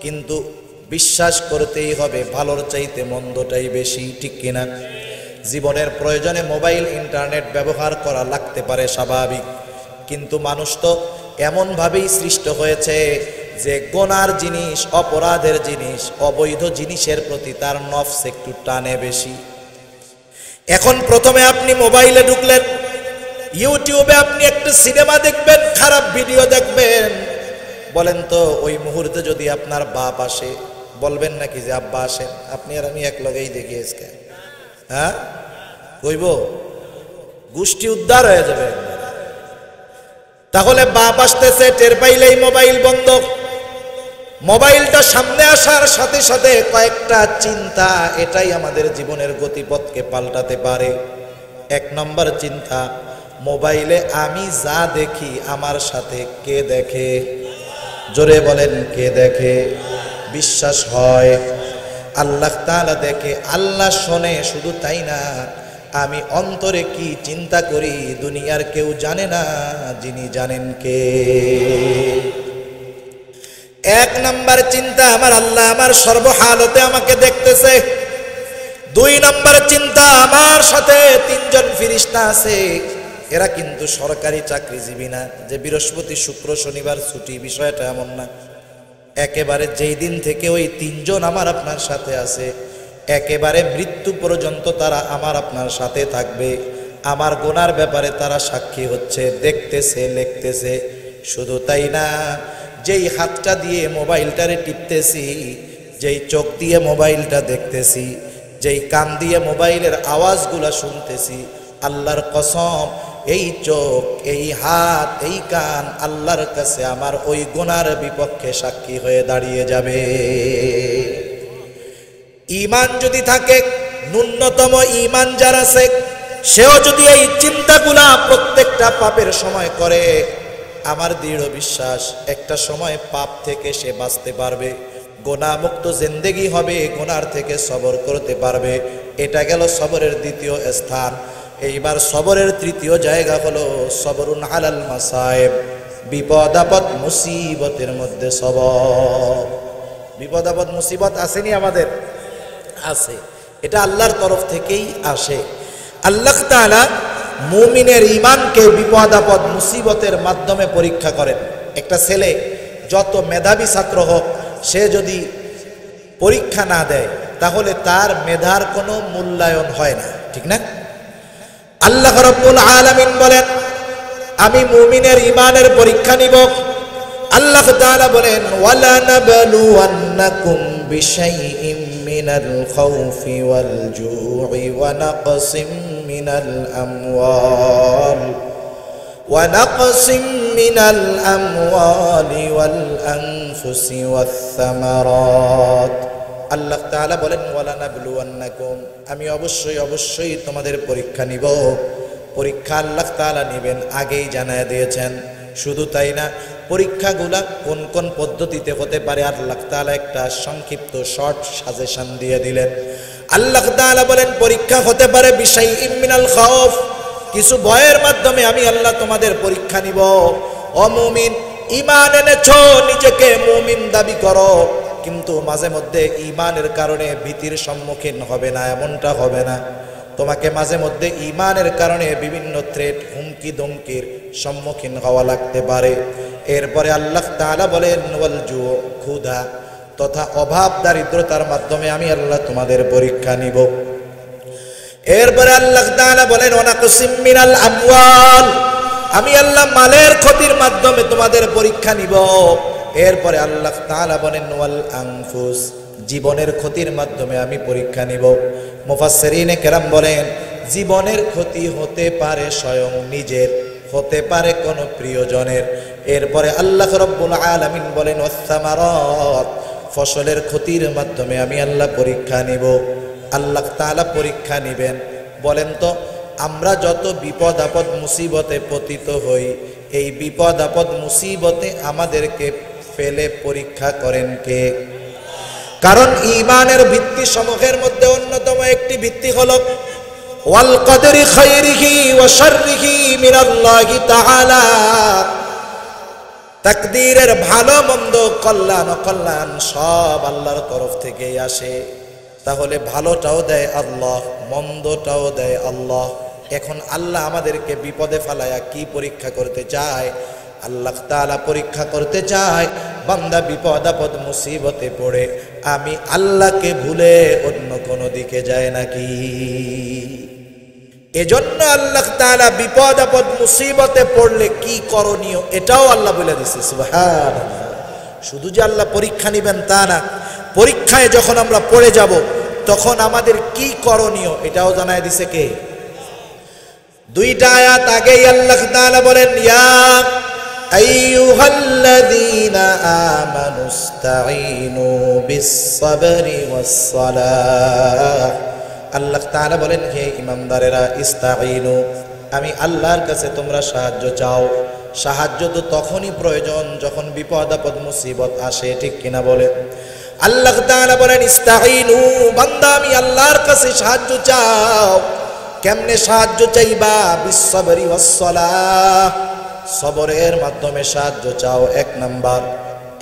কিন্তু বিশ্বাস করতেই হবে ভালোর চাইতে মন্দটাই বেশি ঠিক কিনা জীবনের প্রয়োজনে মোবাইল ইন্টারনেট ব্যবহার করা লাগতে পারে স্বাভাবিক কিন্তু মানুষ তো এমনভাবেই সৃষ্ট হয়েছে যে গুনার জিনিস অপরাধের জিনিস অবৈধ জিনিসের প্রতি তার নফস একটু টানে বেশি এখন প্রথমে আপনি মোবাইলে ঢুকলেন ইউটিউবে আপনি একটা সিনেমা দেখবেন খারাপ ভিডিও দেখবেন বলেন তো ওই মুহূর্তে যদি আপনার বাপ আসে বলবেন নাকি যে আব্বা আসেন আপনি আর আমি এক লগেই দেখি আজকে হ্যাঁ কইব গোষ্ঠী উদ্ধার হয়ে যাবে তাহলে বাপ আসতেছে টের পাইলেই মোবাইল বন্ধ মোবাইলটা সামনে আসার সাথে সাথে কয়েকটা চিন্তা এটাই আমাদের জীবনের গতিপথকে পাল্টাতে পারে এক নম্বর চিন্তা মোবাইলে আমি যা দেখি আমার সাথে কে দেখে জোরে বলেন কে দেখে বিশ্বাস হয় আল্লাহ তাআলা দেখে আল্লাহ শোনে শুধু তাই না আমি অন্তরে কি চিন্তা করি দুনিয়ার কেউ জানে না যিনি জানেন কে এক নাম্বার চিন্তা আমার আল্লাহ আমার সর্বহালতে আমাকে দেখতেছে দুই নাম্বার চিন্তা আমার সাথে তিনজন ফেরেশতা আছে এরা কিন্তু সরকারি চাকরিজীবী না যে বৃহস্পতি শুক্র শনিবার ছুটি বিষয়টা এমন না একেবারে যেই দিন থেকে ওই তিনজন আমার আপনার সাথে আছে একেবারে মৃত্যু পর্যন্ত তারা আমার আপনার সাথে থাকবে আমার গুনার ব্যাপারে তারা সাক্ষী হচ্ছে দেখতেছে লিখতেছে শুধু তাই না যেই হাতটা দিয়ে মোবাইলটারে টিপতেছি যেই চোখ দিয়ে মোবাইলটা দেখতেছি যেই কান দিয়ে মোবাইলের আওয়াজগুলা শুনতেছি আল্লাহর কসম এই চোখ এই হাত এই কান আল্লাহর কাছে আমার ওই গুনার বিপক্ষে সাক্ষী হয়ে দাঁড়িয়ে যাবে। ঈমান যদি থাকে, ন্যূনতম ঈমান যার আছে, সেও যদি এই চিন্তাগুলা প্রত্যেকটা পাপের সময় করে, আমার দৃঢ় বিশ্বাস একটা সময় পাপ থেকে সে বাঁচতে পারবে, গুনাহমুক্ত জিন্দেগি হবে, গুনার থেকে সবর করতে পারবে। এটা গেল সবরের দ্বিতীয় স্থান। এইবার সবরের তৃতীয় জায়গা হলো সবরুন আলাল মাসায়েব, বিপদ আপদ মুসিবতের মধ্যে সবর। বিপদ আপদ মুসিবত আসেনি আমাদের? আছে। এটা আল্লাহর তরফ থেকেই আসে। আল্লাহ তাআলা মুমিনের ঈমানকে বিপদ আপদ মুসিবতের মাধ্যমে পরীক্ষা করেন। একটা ছেলে যত মেধাবী ছাত্র হোক, সে যদি পরীক্ষা না দেয় তাহলে তার মেধার কোনো মূল্যায়ন হয় না, ঠিক না? আল্লাহ রাব্বুল আলামিন বলেন, আমি মুমিনের ঈমানের পরীক্ষা নিব। আল্লাহ তাআলা বলেন, ওয়ালা নাবলুওয়ান্নাকুম বিশাইইম মিনাল খাউফি ওয়াল জু'i ওয়া নাকসিম মিনাল আমওয়ালি ওয়াল আনফুসি ওয়াস সামারাত। আল্লাহ তাআলা বলেন, ওয়ালা নাবলুওয়ান্নাকুম, আমি অবশ্যই তোমাদের পরীক্ষা নিব। পরীক্ষা আল্লাহ তাআলা নেবেন আগেই জানায় দিয়েছেন। শুধু তাই না, পরীক্ষাগুলা কোন কোন পদ্ধতিতে হতে পারে আল্লাহ তাআলা একটা সংক্ষিপ্ত শর্ট সাজেশন দিয়ে দিলেন। আল্লাহ তাআলা বলেন, পরীক্ষা হতে পারে বিশাইইম মিনাল খাউফ, কিছু ভয়ের মাধ্যমে আমি আল্লাহ তোমাদের পরীক্ষা নিব। ও মুমিন, ঈমান এনেছো, নিজেকে মুমিন দাবি করো, কিন্তু মাঝে মধ্যে ঈমানের কারণে ভীতির সম্মুখীন হবে না, এমনটা হবে না। তোমাকে মাঝে মধ্যে ঈমানের কারণে বিভিন্ন থ্রেট, হুমকি ধমকির সম্মুখীন হওয়া লাগতে পারে। এরপরে আল্লাহ তাআলা বলেন, ওয়াল জু', ক্ষুধা তথা অভাব দারিদ্রতার মাধ্যমে আমি আল্লাহ তোমাদের পরীক্ষা নিব। এরপরে আল্লাহ তাআলা বলেন, ওয়া নাকসিম মিনাল আমওয়াল, আমি আল্লাহ মালের ক্ষতির মাধ্যমে তোমাদের পরীক্ষা নিব। এরপরে আল্লাহ তাআলা বলেন, ওয়াল আনফুস, জীবনের ক্ষতির মাধ্যমে আমি পরীক্ষা নিব। মুফাসসিরিনে কেরাম বলেন, জীবনের ক্ষতি হতে পারে স্বয়ং নিজের, হতে পারে কোনো প্রিয়জনের। এরপরে আল্লাহ রাব্বুল আলামিন বলেন, ওয়াস সামারাত, ফসলের ক্ষতির মাধ্যমে আমি আল্লাহ পরীক্ষা নিব। আল্লাহ তাআলা পরীক্ষা নিবেন। বলেন তো, আমরা যত বিপদ আপদ মুসিবতে পতিত হই, এই বিপদ আপদ মুসিবতে আমাদেরকে ফেলে পরীক্ষা করেন কে? কারণ ঈমানের ভিত্তি সমূহের মধ্যে অন্যতম একটি ভিত্তি হলো ওয়াল কদরি খায়রিহি ওয়া শাররিহি মিনাল্লাহি তাআলা, তাকদীরের ভালো মন্দ, কল্যাণ অকল্যাণ সব আল্লাহর তরফ থেকেই আসে। তাহলে ভালোটাও দেয় আল্লাহ, মন্দটাও দেয় আল্লাহ। এখন আল্লাহ আমাদেরকে বিপদে ফেলায়া কি পরীক্ষা করতে চায়? আল্লাহ তাআলা পরীক্ষা করতে চায়, বান্দা বিপদ আপদ মুসিবতে পড়ে আমি আল্লাহকে ভুলে অন্য কোনো দিকে যায় নাকি। এজন্য আল্লাহ তাআলা বিপদ আপদ মুসিবতে পড়লে কি করণীয় এটাও আল্লাহ বলে দিয়েছে। সুবহানাল্লাহ। শুধু যে আল্লাহ পরীক্ষা নেবেন তা না, পরীক্ষায় যখন আমরা পড়ে যাব তখন আমাদের কি করণীয় এটাও জানায় দিছে কে? দুইটা আয়াত আগেই আল্লাহ তাআলা বলেন, ইয়া আইয়ুহাল্লাযীনা আমানুস্তাঈনু বিস-সাবরি ওয়াস-সালাহ। আল্লাহ তাআলা বলেন, হে ঈমানদারেরা, ইস্তাঈনু, আমি আল্লাহর কাছে তোমরা সাহায্য চাও। সাহায্য তো তখনই প্রয়োজন যখন বিপদ আপদ মুসিবত আসে, ঠিক কিনা বলে? আল্লাহ তাআলা বলেন, ইস্তাঈনু, বান্দা আমি আল্লাহর কাছে সাহায্য চাও। কেমনে সাহায্য চাইবা? বিস-সাবরি ওয়াস-সালাহ, সবরের মাধ্যমে সাহায্য চাও, এক নাম্বার।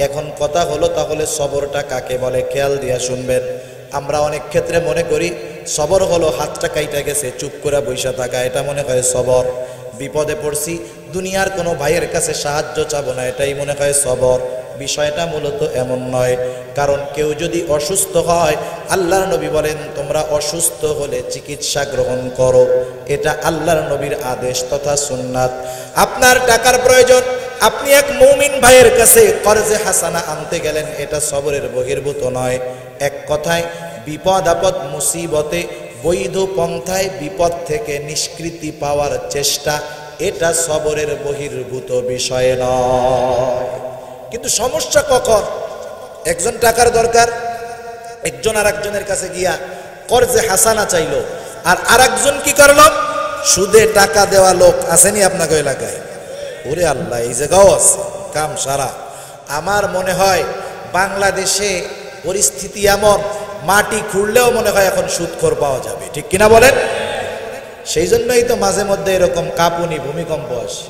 এখন কথা হলো, তাহলে সবরটা কাকে বলে? খেয়াল দিয়া শুনবেন। আমরা অনেক ক্ষেত্রে মনে করি সবর হলো হাতটা কাইটা গেছে চুপ করে বইসা থাকা, এটা মনে হয় সবর। বিপদে পড়ছি, দুনিয়ার কোনো ভাইয়ের কাছে সাহায্য চাবো না, এটাই মনে হয় সবর। বিষয়টা মূলত এমন নয়। কারণ কেউ যদি অসুস্থ হয়, আল্লাহর নবী বলেন, তোমরা অসুস্থ হলে চিকিৎসা গ্রহণ করো, এটা আল্লাহর নবীর আদেশ তথা সুন্নাত। আপনার টাকার প্রয়োজন, আপনি এক মুমিন ভাইয়ের কাছে কর্জে হাসানা আনতে গেলেন, এটা সবরের বহির্ভূত নয়। এক কথায় বিপদ আপদ মুসিবতে বৈধ পন্থায় বিপদ থেকে নিষ্কৃতি পাওয়ার চেষ্টা, এটা সবরের বহির্ভূত বিষয় নয়। কিন্তু সমস্যা কখন? একজন টাকার দরকার, একজন আরেকজনের কাছে গিয়া কর্জে হাসানা চাইলো, আর আরেকজন কি করলো? সুদে টাকা দেওয়া লোক আসেনি আপনাকে এলাকায়? ওরে আল্লাহ, এই জায়গাও আছে কাম সারা। আমার মনে হয় বাংলাদেশে পরিস্থিতি এমন, মাটি খুঁড়লেও মনে হয় এখন সুদখোর পাওয়া যাবে, ঠিক কিনা বলেন? সেই জন্যই তো মাঝে মধ্যে এরকম কাঁপুনি, ভূমিকম্প আসে।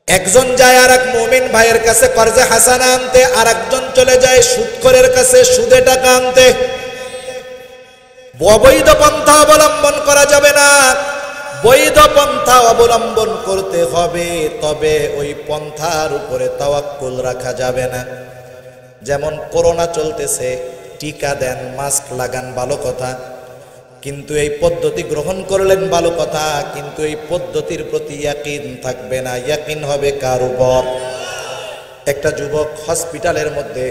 একজন যায় আর এক মুমিন ভাইয়ের কাছে কর্জে হাসানা আনতে, আর একজন চলে যায় সুদখোরের কাছে সুদে টাকা আনতে। অবৈধ পন্থা অবলম্বন করা যাবে না, বৈধ পন্থা অবলম্বন করতে হবে, তবে ওই পন্থার উপরে তাওয়াক্কুল রাখা যাবে না। যেমন করোনা চলতেছে, টিকা দেন, মাস্ক লাগান, ভালো কথা, কিন্তু এই পদ্ধতি গ্রহণ করলেন, ভালো কথা, কিন্তু এই পদ্ধতির প্রতি ইয়াকিন থাকবে না। ইয়াকিন হবে কার উপর? একটা যুবক হসপিটালের মধ্যে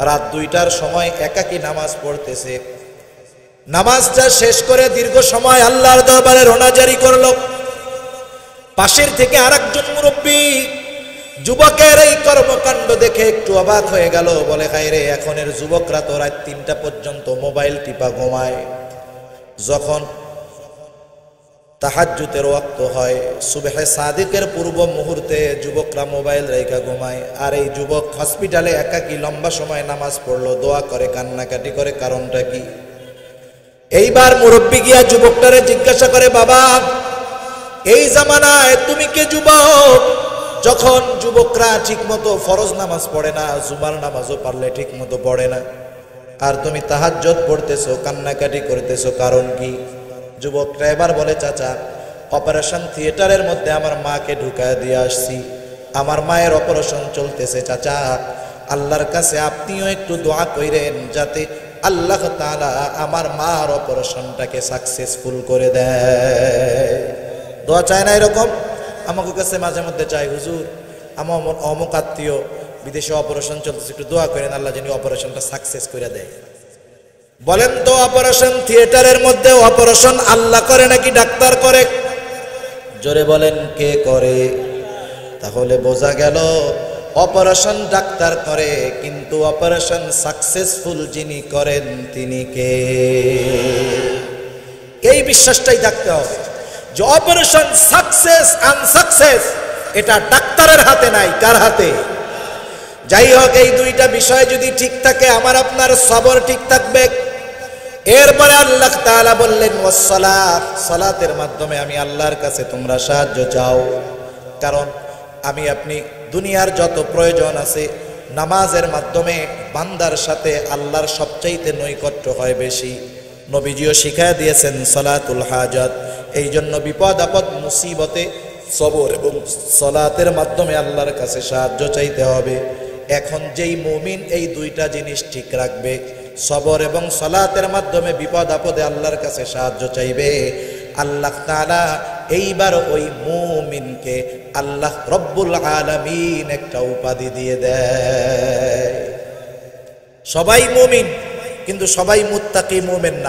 রাত 2টার সময় একাকী নামাজ পড়তেছে। নামাজটা শেষ করে দীর্ঘ সময় আল্লাহর দরবারে রোনাজারি করলো। পাশের থেকে আরেকজন মুরব্বী যুবকের এই কর্মকাণ্ড দেখে একটু অবাক হয়ে গেল। বলে, হায়রে, এখনের যুবকরা তো রাত 3টা পর্যন্ত মোবাইল টিপা ঘুমায়। যখন তাহাজ্জুদের ওয়াক্ত হয়, সুবহে সাদিকের পূর্ব মুহূর্তে যুবকরা মোবাইল রেখা ঘুমায়, আর এই যুবক হসপিটালে একাকী লম্বা সময় নামাজ পড়লো, দোয়া করে, কান্নাকাটি করে, কারণটা কি? এইবার মুরব্বী গিয়া যুবকটারে জিজ্ঞাসা করে, বাবা, এই জামানায় তুমি কে যুবক, যখন যুবকরা ঠিক মতো ফরজ নামাজ পড়ে না, জুমার নামাজও পারলে ঠিক মতো পড়ে না, আর তুমি তাহাজ্জুদ পড়তেছো, কান্নাকাটি করতেছো, কারণ কি? যুবকটা এবার বলে, চাচা, অপারেশন থিয়েটারের মধ্যে আমার মাকে ঢুকায় দিয়ে আসছি, আমার মায়ের অপারেশন চলতেছে, চাচা, আল্লাহর কাছে আপনিও একটু দোয়া কইরেন যাতে আল্লাহ তাআলা আমার মার অপারেশনটাকে সাকসেসফুল করে দেয়। দোয়া চায় না এরকম? আমাকে কাছে মাঝে মধ্যে চাই, হুজুর, আমার অমুক আত্মীয় বিদেশে অপারেশন চলতেছে, একটু দোয়া করেন আল্লাহ যেন অপারেশনটা সাকসেস করে দেয়। বলেন তো, অপারেশন থিয়েটারের মধ্যে অপারেশন আল্লাহ করে নাকি ডাক্তার করে? জোরে বলেন, কে করে? তাহলে বোঝা গেল অপারেশন ডাক্তার করে, কিন্তু অপারেশন সাকসেসফুল যিনি করেন তিনি কে? এই বিশ্বাসটাই থাকতে হবে যে অপারেশন সাকসেস আনসাকসেস এটা ডাক্তারের হাতে নাই, কার হাতে? যাই হোক, এই দুইটা বিষয় যদি ঠিক থাকে, আমার আপনার সবর ঠিক থাকবে। এরপরে আল্লাহ তাআলা বললেন, ওয়াসসালাত, সালাতের মাধ্যমে আমি আল্লাহর কাছে তোমরা সাহায্য চাও। কারণ আমি আপনি দুনিয়ার যত প্রয়োজন আছে, নামাজের মাধ্যমে বান্দার সাথে আল্লাহর সবচাইতে নৈকট্য হয় বেশি। নবীজিও শিখায় দিয়েছেন সালাতুল হাজাত। এই জন্য বিপদ আপদ মুসিবতে সবর এবং সালাতের মাধ্যমে আল্লাহর কাছে সাহায্য চাইতে হবে। এখন যেই মুমিন এই দুইটা জিনিস ঠিক রাখবে, সবর এবং সালাতের মাধ্যমে বিপদ আপদে আল্লাহর কাছে সাহায্য চাইবে, আল্লাহ তাআলা এইবার ওই মুমিনকে আল্লাহ রব্বুল আলামিন একটা উপাধি দিয়ে দেয়। সবাই মুমিন, কিন্তু সবাই মুত্তাকি মুমিন না।